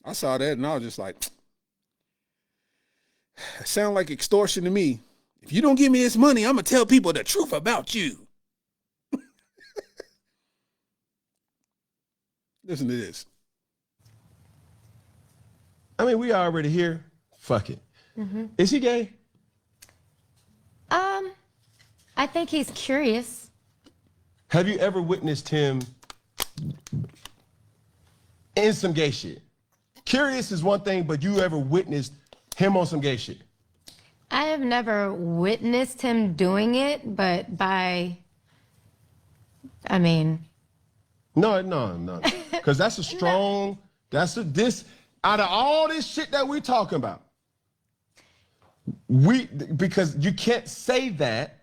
I saw that and I was just like, it sounds like extortion to me. If you don't give me this money, I'm going to tell people the truth about you. Listen to this. I mean, we already here. Fuck it. Is he gay? I think he's curious. Have you ever witnessed him in some gay shit? Curious is one thing, but you ever witnessed him on some gay shit? I have never witnessed him doing it, but I mean, No. Because that's a strong, out of all this shit that we're talking about, because you can't say that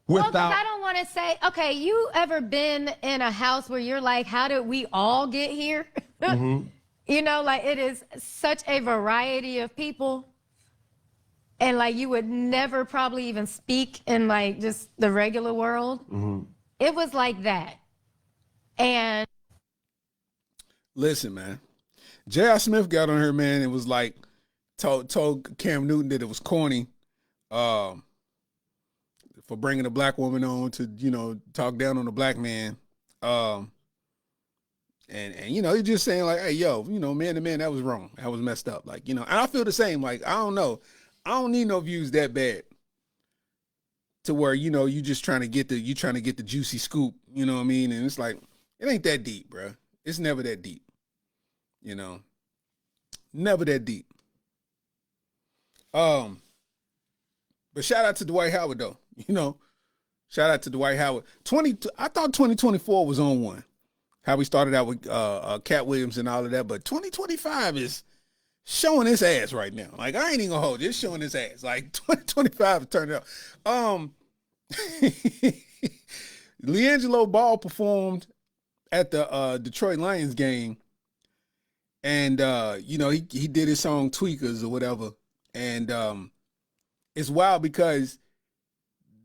well, 'cause without. I don't want to say, okay, you ever been in a house where you're like, how did we all get here? Mm-hmm. You know, like it is such a variety of people. And like you would never probably even speak in like just the regular world. Mm-hmm. It was like that. And Listen, man. J.R. Smith got on her, man, and was like, told Cam Newton that it was corny for bringing a black woman on to, talk down on a black man. And he's just saying like, hey, yo, man to man, that was wrong. That was messed up. Like, and I feel the same. Like, I don't know. I don't need no views that bad to where, you just trying to get the juicy scoop, you know what I mean? And it's like, it ain't that deep, bro. It's never that deep. Never that deep. But shout out to Dwight Howard though. Shout out to Dwight Howard. I thought 2024 was on one. How we started out with Cat Williams and all of that, but 2025 is showing his ass right now. Like, I ain't even gonna hold you. It's showing his ass. Like, 2025 is turning out. LiAngelo Ball performed at the Detroit Lions game, and he did his song Tweakers or whatever, and it's wild because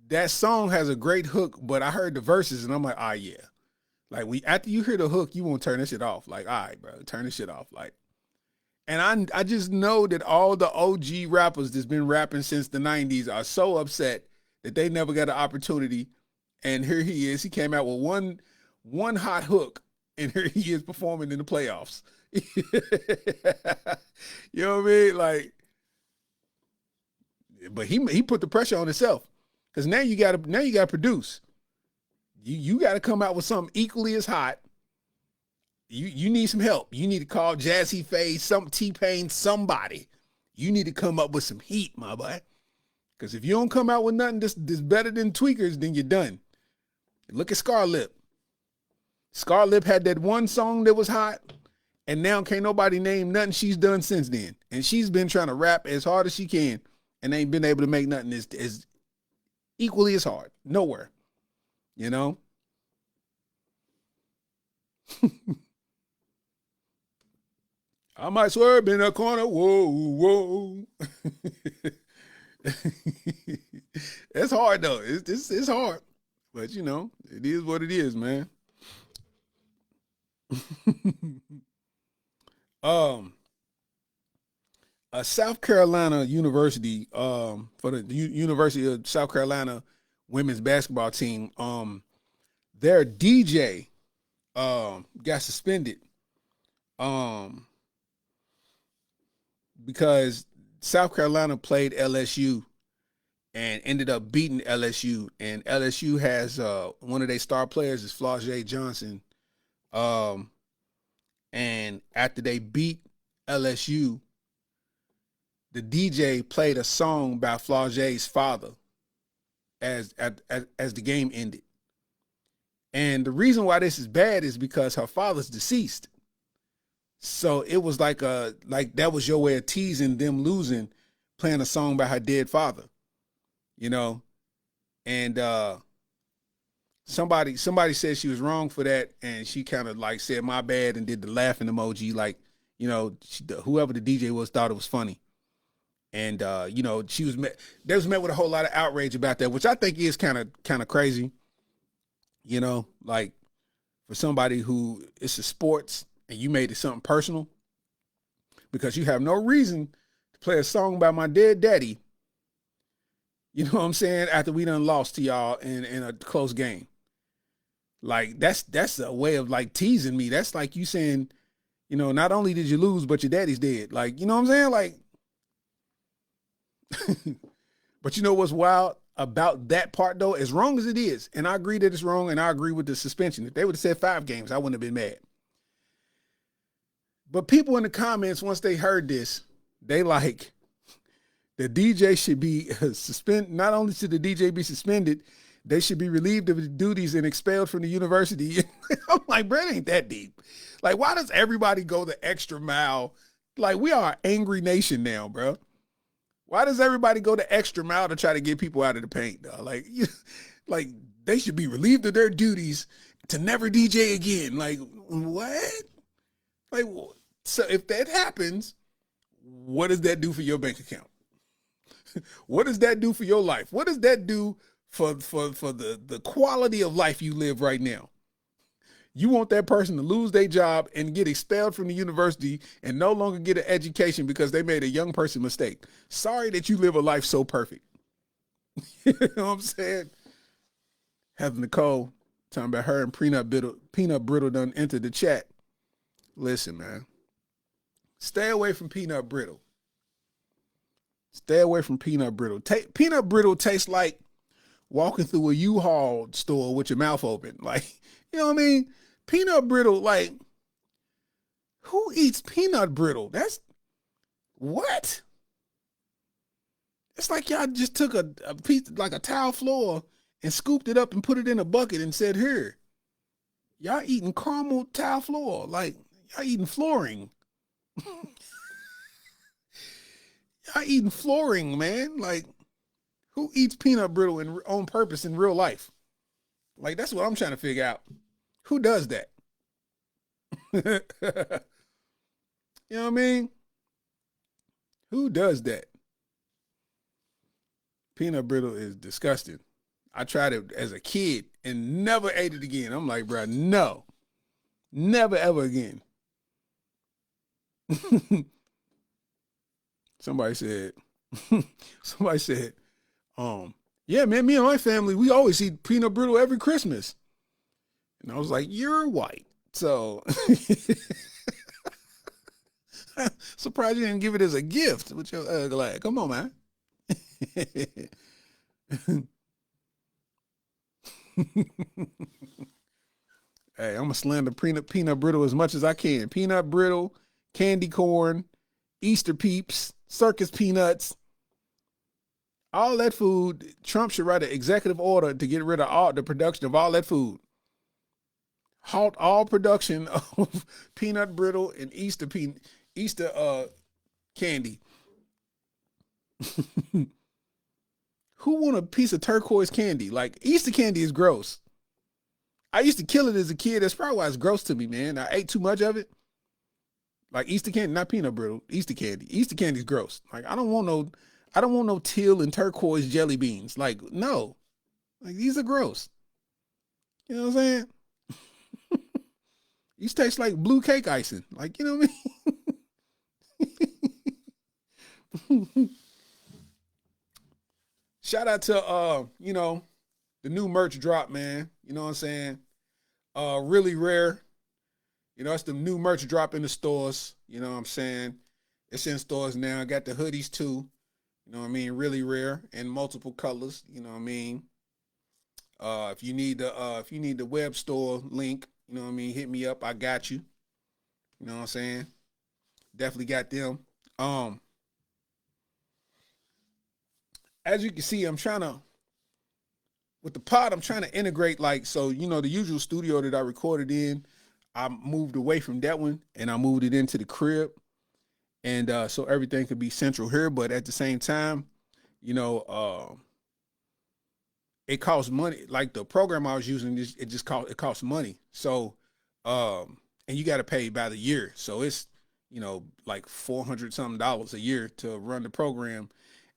that song has a great hook, but I heard the verses and I'm like, yeah. Like, after you hear the hook, you won't turn this shit off. Like, all right, bro, turn this shit off. Like, and I just know that all the OG rappers that's been rapping since the 90s are so upset that they never got an opportunity. And here he is. He came out with one hot hook, and here he is performing in the playoffs. You know what I mean? Like, but he put the pressure on himself, because now you gotta produce. You gotta come out with something equally as hot. You need some help. You need to call Jazzy Faye, T-Pain, somebody. You need to come up with some heat, my boy. Because if you don't come out with nothing that's better than Tweakers, then you're done. Look at Scarlip. Scarlip had that one song that was hot, and now can't nobody name nothing she's done since then. And she's been trying to rap as hard as she can and ain't been able to make nothing as equally as hard. Nowhere. I might swerve in a corner. Whoa. It's hard though. It's hard. But it is what it is, man. A South Carolina University, for the University of South Carolina women's basketball team, their DJ got suspended because South Carolina played LSU and ended up beating LSU, and LSU has one of their star players is Flau'jae Johnson, and after they beat LSU, the DJ played a song by Flau'jae's father as the game ended. And the reason why this is bad is because her father's deceased. So it was like that was your way of teasing them losing, playing a song by her dead father, and somebody said she was wrong for that, and she kind of like said my bad and did the laughing emoji, like, whoever the DJ was thought it was funny. And they was met with a whole lot of outrage about that, which I think is kind of crazy. Like, for somebody who it's a sports and you made it something personal, because you have no reason to play a song by my dead daddy. You know what I'm saying? After we done lost to y'all in a close game. Like, that's a way of like teasing me. That's like you saying, not only did you lose, but your daddy's dead. Like, you know what I'm saying? Like, but you know what's wild about that part though? As wrong as it is, and I agree that it's wrong, and I agree with the suspension. If they would have said 5 games, I wouldn't have been mad. But people in the comments, once they heard this, they The DJ should be suspended. Not only should the DJ be suspended, they should be relieved of his duties and expelled from the university. I'm like, bro, it ain't that deep. Like, why does everybody go the extra mile? Like, we are an angry nation now, bro. Why does everybody go the extra mile to try to get people out of the paint, dog? Like, like they should be relieved of their duties to never DJ again. Like, what? Like, so if that happens, what does that do for your bank account? What does that do for your life? What does that do for the quality of life you live right now? You want that person to lose their job and get expelled from the university and no longer get an education because they made a young person mistake. Sorry that you live a life so perfect. You know what I'm saying? Heather Nicole talking about her and Peanut Brittle done entered the chat. Listen, man. Stay away from Peanut Brittle. Stay away from Peanut Brittle. Peanut Brittle tastes like walking through a U-Haul store with your mouth open. Like, you know what I mean? Peanut Brittle, like, who eats peanut brittle? That's, what? It's like y'all just took a piece, like a tile floor, and scooped it up and put it in a bucket and said, here, y'all eating caramel tile floor. Like, y'all eating flooring. Y'all eating flooring, man. Like, who eats peanut brittle on purpose in real life? Like, that's what I'm trying to figure out. Who does that? You know what I mean? Who does that? Peanut brittle is disgusting. I tried it as a kid and never ate it again. I'm like, bro, no. Never, ever again. Somebody said, yeah, man, me and my family, we always eat peanut brittle every Christmas. And I was like, you're white. So surprised you didn't give it as a gift with your ugly. Come on, man. Hey, I'm gonna slander peanut brittle as much as I can. Peanut brittle, candy corn, Easter peeps, circus peanuts, all that food. Trump should write an executive order to get rid of all the production of all that food. Halt all production of peanut brittle and Easter candy. Who want a piece of turquoise candy? Like, Easter candy is gross. I used to kill it as a kid. That's probably why it's gross to me, man. I ate too much of it. Like, Easter candy, not peanut brittle, Easter candy. Easter candy is gross. Like, I don't want no teal and turquoise jelly beans. Like, no. Like, these are gross. You know what I'm saying? These taste like blue cake icing. Like, you know what I mean? Shout out to the new merch drop, man. You know what I'm saying? Really rare. You know, it's the new merch drop in the stores. You know what I'm saying? It's in stores now. I got the hoodies too. You know what I mean? Really rare in multiple colors. You know what I mean? If you need the web store link, you know what I mean, hit me up. I got you. You know what I'm saying? Definitely got them. As you can see, with the pod, I'm trying to integrate, like, so, you know, the usual studio that I recorded in, I moved away from that one and I moved it into the crib. And so everything could be central here, but at the same time, you know, it costs money. Like, the program I was using, it costs money. So, and you got to pay by the year. So it's, you know, like $400 something a year to run the program.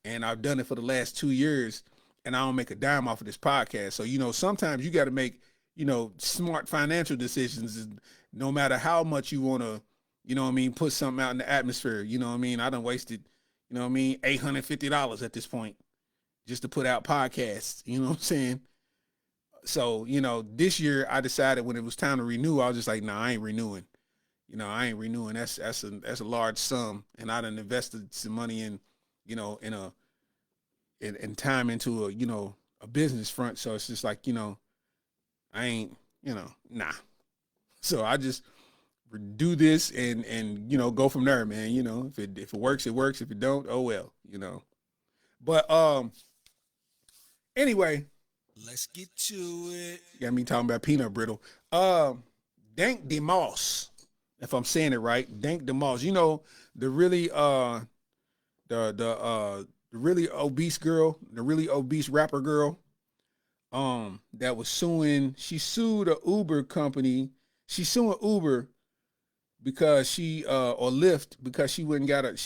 And I've done it for the last 2 years and I don't make a dime off of this podcast. So, you know, sometimes you got to make, you know, smart financial decisions, no matter how much you want to, you know what I mean, put something out in the atmosphere. You know what I mean? I done wasted, you know what I mean, $850 at this point just to put out podcasts. You know what I'm saying? So, you know, this year I decided when it was time to renew, I was just like, nah, I ain't renewing. You know, I ain't renewing. That's a large sum. And I done invested some money in, you know, in time into a, you know, a business front. So it's just like, you know, I ain't, you know, nah. So I just do this and, you know, go from there, man. You know, if it works, it works. If it don't, oh well, you know. But anyway, Let's get to it. got me talking about peanut brittle. Dank DeMoss, if I'm saying it right, Dank DeMoss. You know, the really the really obese girl, the really obese rapper girl, that was suing. She sued a Uber company. She's suing Uber because or Lyft, because she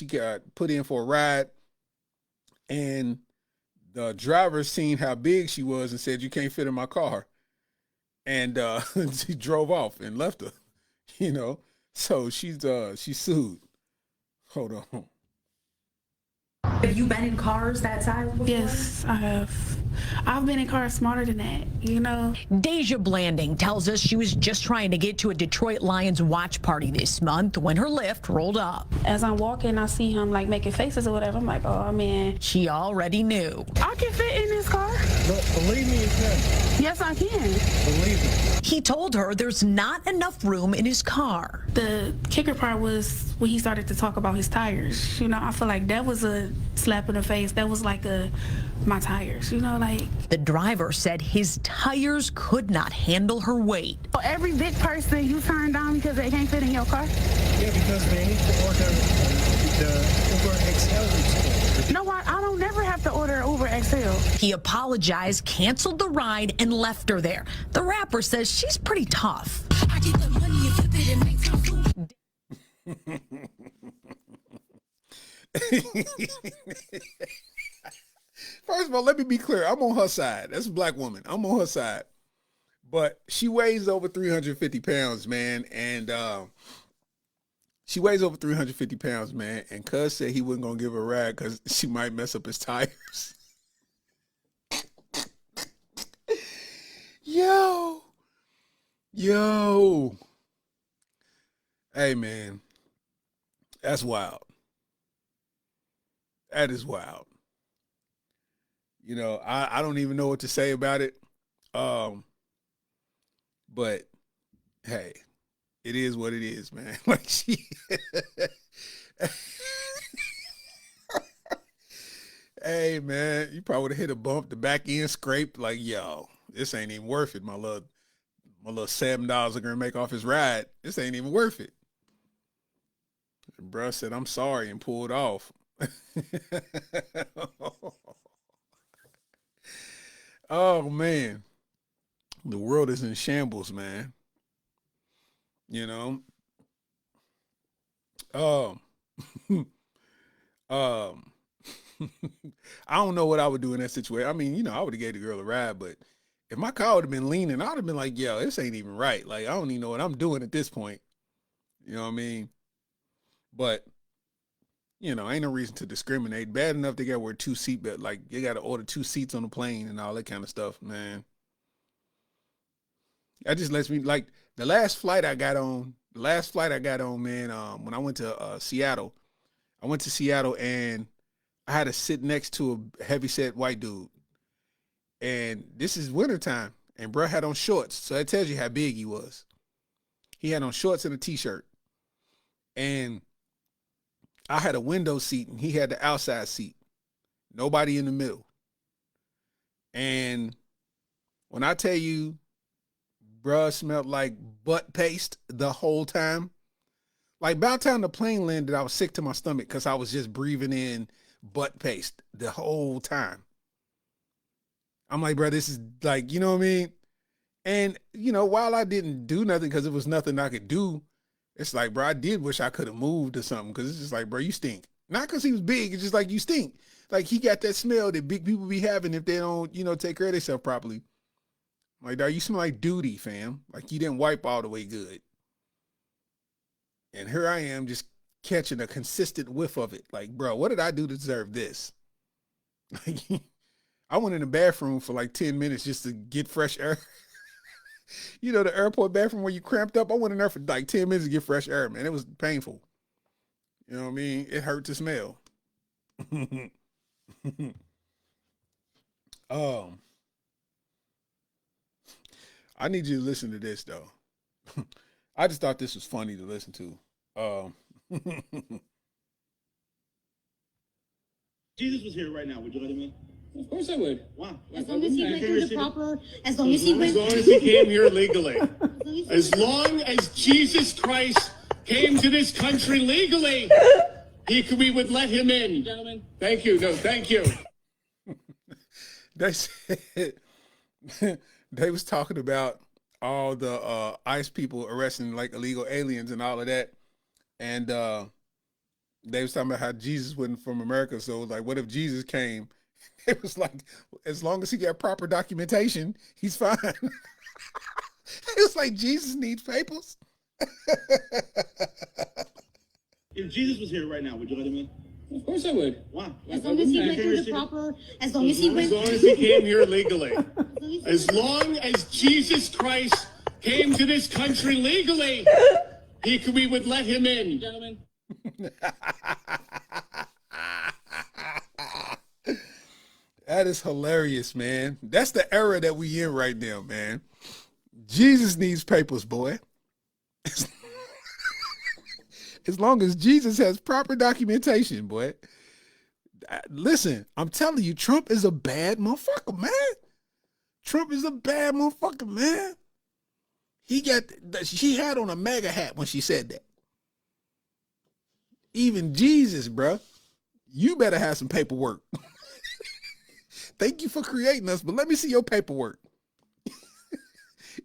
got put in for a ride, and the driver seen how big she was and said, "You can't fit in my car," and she drove off and left her. You know, so she sued. Hold on. Have you been in cars that size before? Yes, I have. I've been in cars smarter than that, you know. Deja Blanding tells us she was just trying to get to a Detroit Lions watch party this month when her Lyft rolled up. As I'm walking, I see him like making faces or whatever. I'm like, oh man. She already knew. I can fit in this car. But believe me, you can. Yes, I can. Believe me. He told her there's not enough room in his car. The kicker part was when he started to talk about his tires. You know, I feel like that was a slap in the face. That was like my tires, you know, like. The driver said his tires could not handle her weight. Every big person you turn down because they can't fit in your car? Yeah, because they need to order the Uber XL. No, I don't never have to order Uber XL. He apologized, canceled the ride, and left her there. The rapper says she's pretty tough. I get the money and flip it and make time food. First of all, let me be clear. I'm on her side. That's a black woman. I'm on her side. But she weighs over 350 pounds, man. And she weighs over 350 pounds, man. And Cuz said he wasn't going to give her a ride because she might mess up his tires. Yo. Hey, man. That's wild. That is wild. You know, I don't even know what to say about it. But hey, it is what it is, man. Like she Hey man, you probably would have hit a bump, the back end scraped, like, yo, this ain't even worth it. My little $7 are gonna make off his ride. This ain't even worth it. And bruh said, I'm sorry, and pulled off. Oh man, the world is in shambles, man. You know, um, um, I don't know what I would do in that situation. I mean, you know, I would have gave the girl a ride, but if my car would have been leaning, I'd have been like, yo, this ain't even right. Like, I don't even know what I'm doing at this point. You know what I mean? But you know, ain't no reason to discriminate. Bad enough they got to wear 2 seatbelts. Like, they got to order 2 seats on the plane and all that kind of stuff, man. That just lets me, like, the last flight I got on, man, when I went to Seattle. I went to Seattle and I had to sit next to a heavyset white dude. And this is wintertime. And bruh had on shorts. So that tells you how big he was. He had on shorts and a t-shirt. And I had a window seat and he had the outside seat. Nobody in the middle. And when I tell you, bruh smelled like butt paste the whole time. Like, by the time the plane landed, I was sick to my stomach because I was just breathing in butt paste the whole time. I'm like, bro, this is like, you know what I mean? And, you know, while I didn't do nothing because it was nothing I could do, it's like, bro, I did wish I could have moved or something, because it's just like, bro, you stink. Not because he was big. It's just like, you stink. Like, he got that smell that big people be having if they don't, you know, take care of themselves properly. Like, dog, you smell like duty, fam. Like, you didn't wipe all the way good. And here I am just catching a consistent whiff of it. Like, bro, what did I do to deserve this? Like, I went in the bathroom for like 10 minutes just to get fresh air. You know, the airport bathroom where you cramped up? I went in there for like 10 minutes to get fresh air, man. It was painful. You know what I mean? It hurt to smell. I need you to listen to this, though. I just thought this was funny to listen to. Jesus was here right now, would you let him in? Of course I would. Wow. As long as he went through the proper, as long as he came here legally. As long as Jesus Christ came to this country legally, we would let him in. Gentlemen. Thank you. No, thank you. They said they was talking about all the ICE people arresting like illegal aliens and all of that. And they was talking about how Jesus wasn't from America. So like, what if Jesus came? It was like, as long as he got proper documentation, he's fine. It was like, Jesus needs papers. If Jesus was here right now, would you let him in? Of course I would. Wow. As long as he went through the proper, as long as he came here legally. As long as Jesus Christ came to this country legally, we would let him in. Gentlemen. That is hilarious, man. That's the era that we in right now, man. Jesus needs papers, boy. As long as Jesus has proper documentation, boy. Listen, I'm telling you, Trump is a bad motherfucker, man. Trump is a bad motherfucker, man. She had on a MAGA hat when she said that. Even Jesus, bruh, you better have some paperwork. Thank you for creating us, but let me see your paperwork.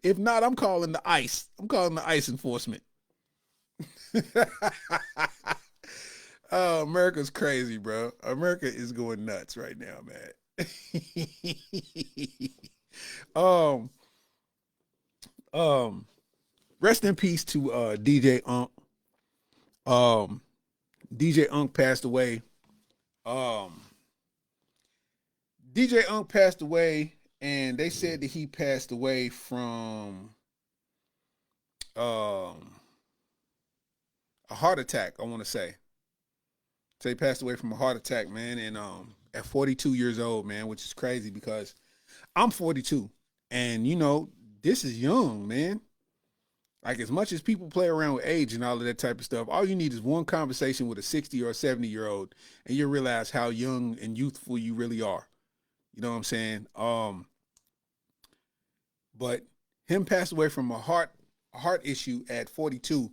If not, I'm calling the ICE. I'm calling the ICE enforcement. Oh, America's crazy, bro. America is going nuts right now, man. Rest in peace to DJ Unk. DJ Unk passed away. DJ Unk passed away, and they said that he passed away from a heart attack, I want to say. So he passed away from a heart attack, man, and at 42 years old, man, which is crazy because I'm 42, and you know, this is young, man. Like, as much as people play around with age and all of that type of stuff, all you need is one conversation with a 60 or 70-year-old, and you'll realize how young and youthful you really are. You know what I'm saying? But him passed away from a heart issue at 42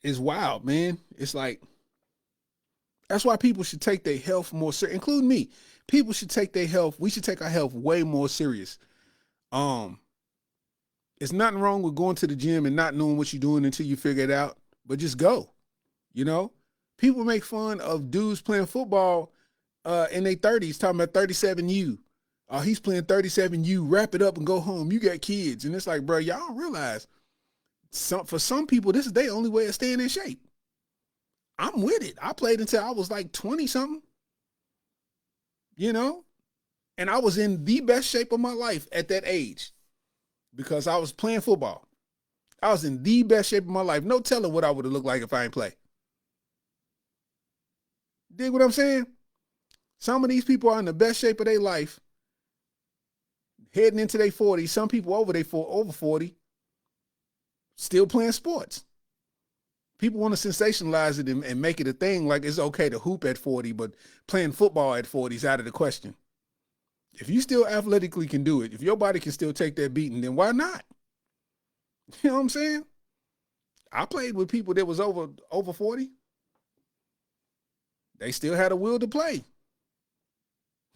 is wild, man. It's like, that's why people should take their health more serious, including me. People should take their health. We should take our health way more serious. It's nothing wrong with going to the gym and not knowing what you're doing until you figure it out, but just go. You know, people make fun of dudes playing football in their 30s, talking about 37U. He's playing 37U, wrap it up and go home. You got kids. And it's like, bro, y'all don't realize for some people, this is their only way of staying in shape. I'm with it. I played until I was like 20 something, you know, and I was in the best shape of my life at that age because I was playing football. I was in the best shape of my life. No telling what I would have looked like if I ain't play. Dig what I'm saying? Some of these people are in the best shape of their life, heading into their 40s. Some people over 40, still playing sports. People want to sensationalize it and make it a thing like it's okay to hoop at 40, but playing football at 40 is out of the question. If you still athletically can do it, if your body can still take that beating, then why not? You know what I'm saying? I played with people that was over 40. They still had a will to play.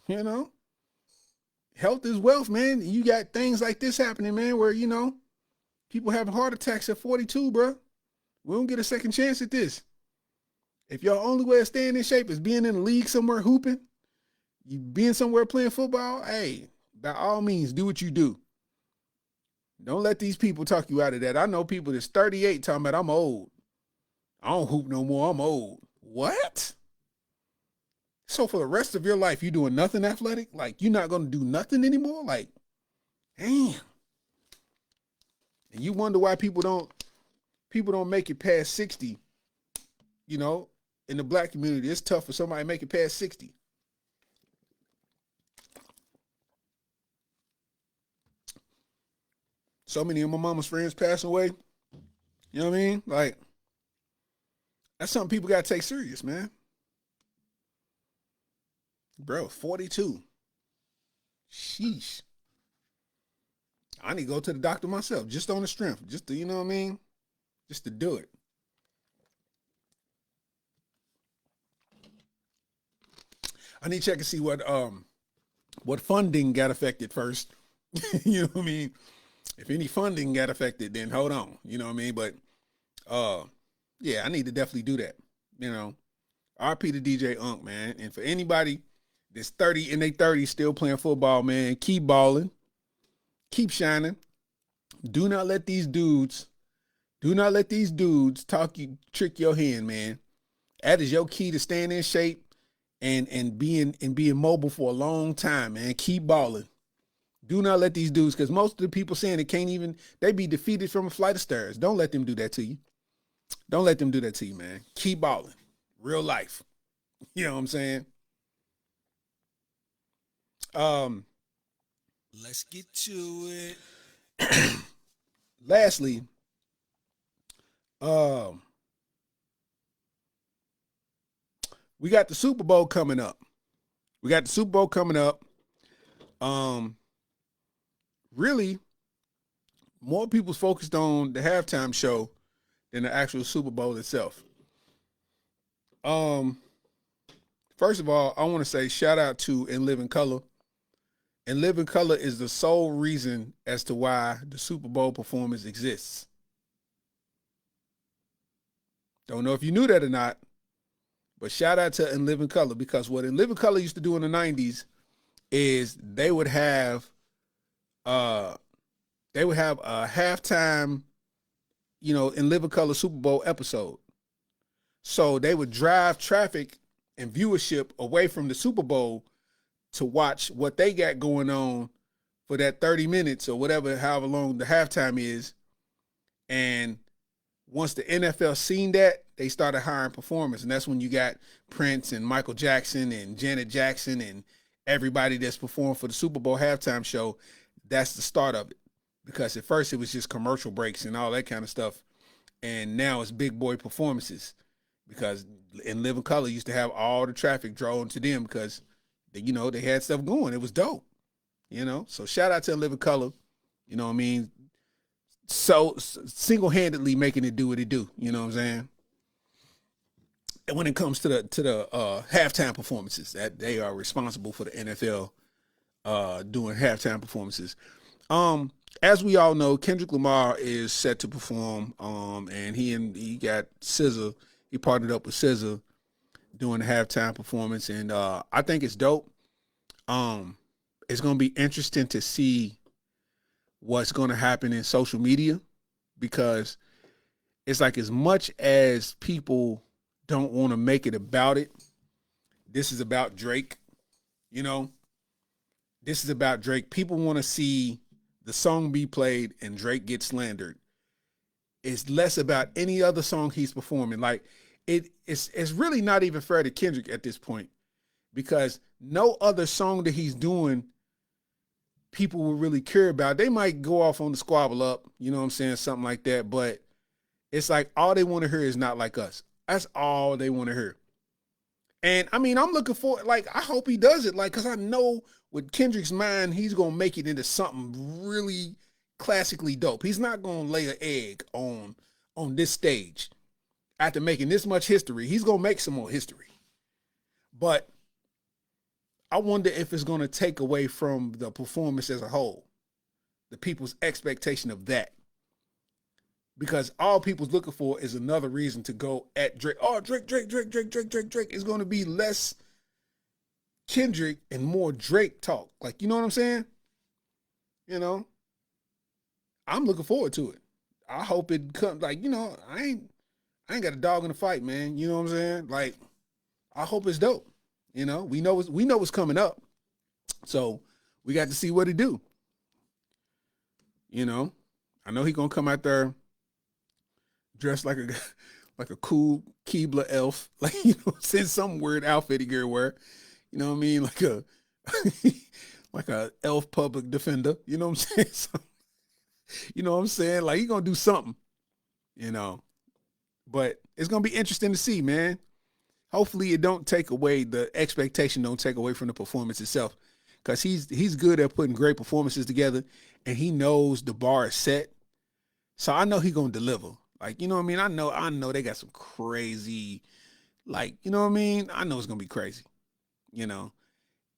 You know? Health is wealth, man. You got things like this happening, man, where, you know, people having heart attacks at 42, bro. We don't get a second chance at this. If your only way of staying in shape is being in a league somewhere hooping, you being somewhere playing football, hey, by all means, do what you do. Don't let these people talk you out of that. I know people that's 38 talking about, I'm old. I don't hoop no more. I'm old. What? So for the rest of your life, you doing nothing athletic? Like, you're not going to do nothing anymore? Like, damn. And you wonder why people don't make it past 60. You know, in the black community, it's tough for somebody to make it past 60. So many of my mama's friends pass away. You know what I mean? Like, that's something people got to take serious, man. Bro, 42. Sheesh. I need to go to the doctor myself, just on the strength, just to, you know what I mean? Just to do it. I need to check and see what funding got affected first. You know what I mean? If any funding got affected, then hold on. You know what I mean? But yeah, I need to definitely do that. You know, RP to DJ Unk, man. And for anybody that's 30 in their 30s still playing football, man, keep balling, keep shining. Do not let these dudes trick your hand, man. That is your key to staying in shape and being mobile for a long time, man. Keep balling. Do not let these dudes, because most of the people saying it can't even, they be defeated from a flight of stairs. Don't let them do that to you. Don't let them do that to you, man. Keep balling. Real life. You know what I'm saying? Let's get to it. Lastly, we got the Super Bowl coming up. Really, more people's focused on the halftime show than the actual Super Bowl itself. First of all, I want to say shout out to In Living Color. In Living Color is the sole reason as to why the Super Bowl performance exists. Don't know if you knew that or not, but shout out to In Living Color, because what In Living Color used to do in the 90s is they would have a halftime, In Living Color Super Bowl episode. So they would drive traffic and viewership away from the Super Bowl to watch what they got going on for that 30 minutes or whatever, however long the halftime is. And once the NFL seen that, they started hiring performers. And that's when you got Prince and Michael Jackson and Janet Jackson and everybody that's performed for the Super Bowl halftime show. That's the start of it. Because at first it was just commercial breaks and all that kind of stuff. And now it's big boy performances. Because In Living Color used to have all the traffic drawn to them because, they had stuff going. It was dope, So shout out to In Living Color, you know what I mean? So single-handedly making it do what it do, you know what I'm saying? And when it comes to the halftime performances, that they are responsible for the NFL doing halftime performances. As we all know, Kendrick Lamar is set to perform, and he got SZA. He partnered up with SZA doing the halftime performance, and I think it's dope. It's going to be interesting to see what's going to happen in social media, because it's like, as much as people don't want to make it about it, this is about Drake, This is about Drake. People want to see the song be played and Drake get slandered. It's less about any other song he's performing. Like, it's really not even fair to Kendrick at this point, because no other song that he's doing people will really care about. They might go off on the Squabble Up, you know what I'm saying, something like that, but it's like all they want to hear is Not Like Us. That's all they want to hear. And I mean, I'm looking for, I hope he does it, because I know with Kendrick's mind, he's going to make it into something really classically dope. He's not going to lay an egg on this stage. After making this much history, he's going to make some more history. But I wonder if it's going to take away from the performance as a whole, the people's expectation of that. Because all people's looking for is another reason to go at Drake. Oh, Drake. It's going to be less Kendrick and more Drake talk. You know what I'm saying? I'm looking forward to it. I hope it comes, I ain't got a dog in the fight, man. You know what I'm saying? I hope it's dope. We know what's coming up. So we got to see what it do. I know he gonna come out there dressed like a cool Keebler elf, send some weird outfit he could wear. You know what I mean? Like a elf public defender. You know what I'm saying? So, you know what I'm saying? He gonna do something. But it's gonna be interesting to see, man. hopefully it don't take away, the expectation don't take away from the performance itself. Because he's good at putting great performances together, and he knows the bar is set. So I know he's gonna deliver. Like, you know what I mean? I know they got some crazy, like, you know what I mean? I know it's gonna be crazy, you know.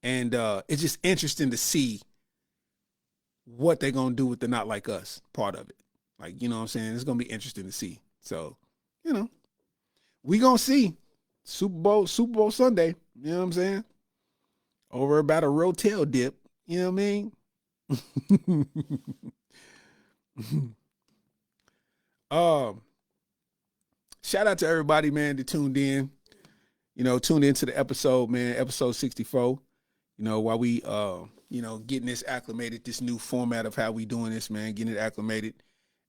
And it's just interesting to see what they're gonna do with the Not Like Us part of it. Like, you know what I'm saying? It's gonna be interesting to see. So, you know, we gonna see Super Bowl Sunday. You know what I'm saying? Over about a Rotel dip. You know what I mean? Shout out to everybody, man, that tuned in. You know, tuned into the episode, man, episode 64. You know, while we you know, getting this acclimated, this new format of how we doing this, man, getting it acclimated.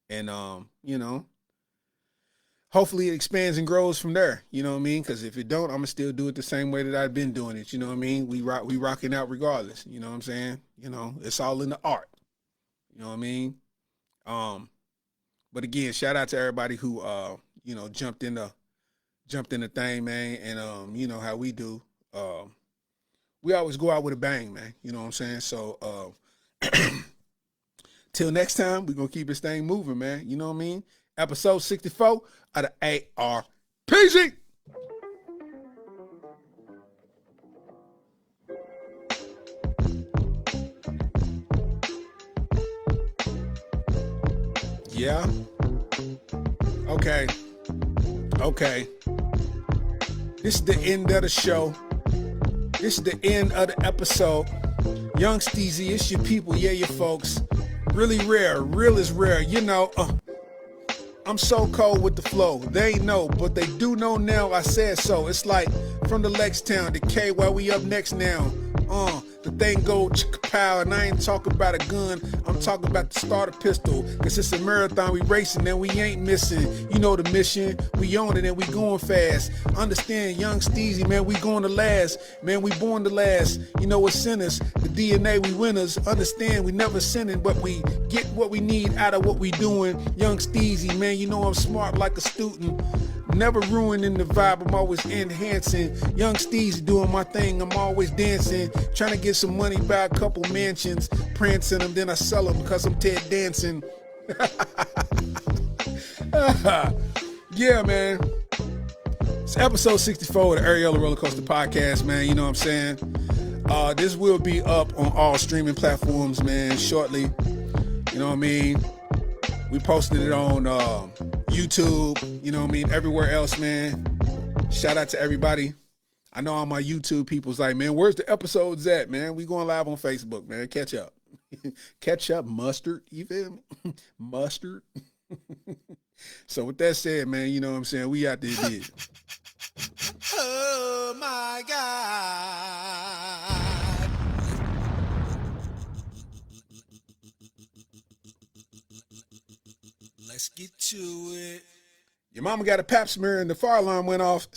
And you know, hopefully it expands and grows from there. You know what I mean? Because if it don't, I'm gonna still do it the same way that I've been doing it. You know what I mean? We rocking out regardless. You know what I'm saying? You know, it's all in the art. You know what I mean? But again, shout out to everybody who you know, jumped in the thing, man. And you know how we do. We always go out with a bang, man. You know what I'm saying? So till next time, we're gonna keep this thing moving, man. You know what I mean? Episode 64 of the ARPG. Yeah. Okay. This is the end of the show. This is the end of the episode. Young Steezy, it's your people, yeah, your folks. Really rare, real is rare. You know, I'm so cold with the flow. They ain't know, but they do know now. I said so. It's like from the Lextown to K, while we up next now. The thing go pow, and I ain't talking about a gun. I'm talking about the starter pistol. Cause it's a marathon, we racing and we ain't missing. You know the mission, we on it and we going fast. Understand, Young Steezy, man, we going to last. Man, we born to last. You know, we're sinners. The DNA, we winners. Understand, we never sinning, but we get what we need out of what we doing. Young Steezy, man, you know I'm smart like a student. Never ruining the vibe, I'm always enhancing. Young Steezy doing my thing, I'm always dancing. Trying to get some money, buy a couple mansions, prancing them, then I sell them because I'm Ted Dancing. Yeah, man. It's episode 64 of the Areola Rollercoaster podcast, man. You know what I'm saying? This will be up on all streaming platforms, man, shortly. You know what I mean? We posted it on YouTube, you know what I mean, everywhere else, man. Shout out to everybody. I know all my YouTube people's like, man, where's the episodes at, man? We going live on Facebook, man. Catch up. Catch up, mustard. You feel me? Mustard. So with that said, man, you know what I'm saying? We out there, did. Oh, my God. Let's get to it. Your mama got a pap smear and the fire alarm went off.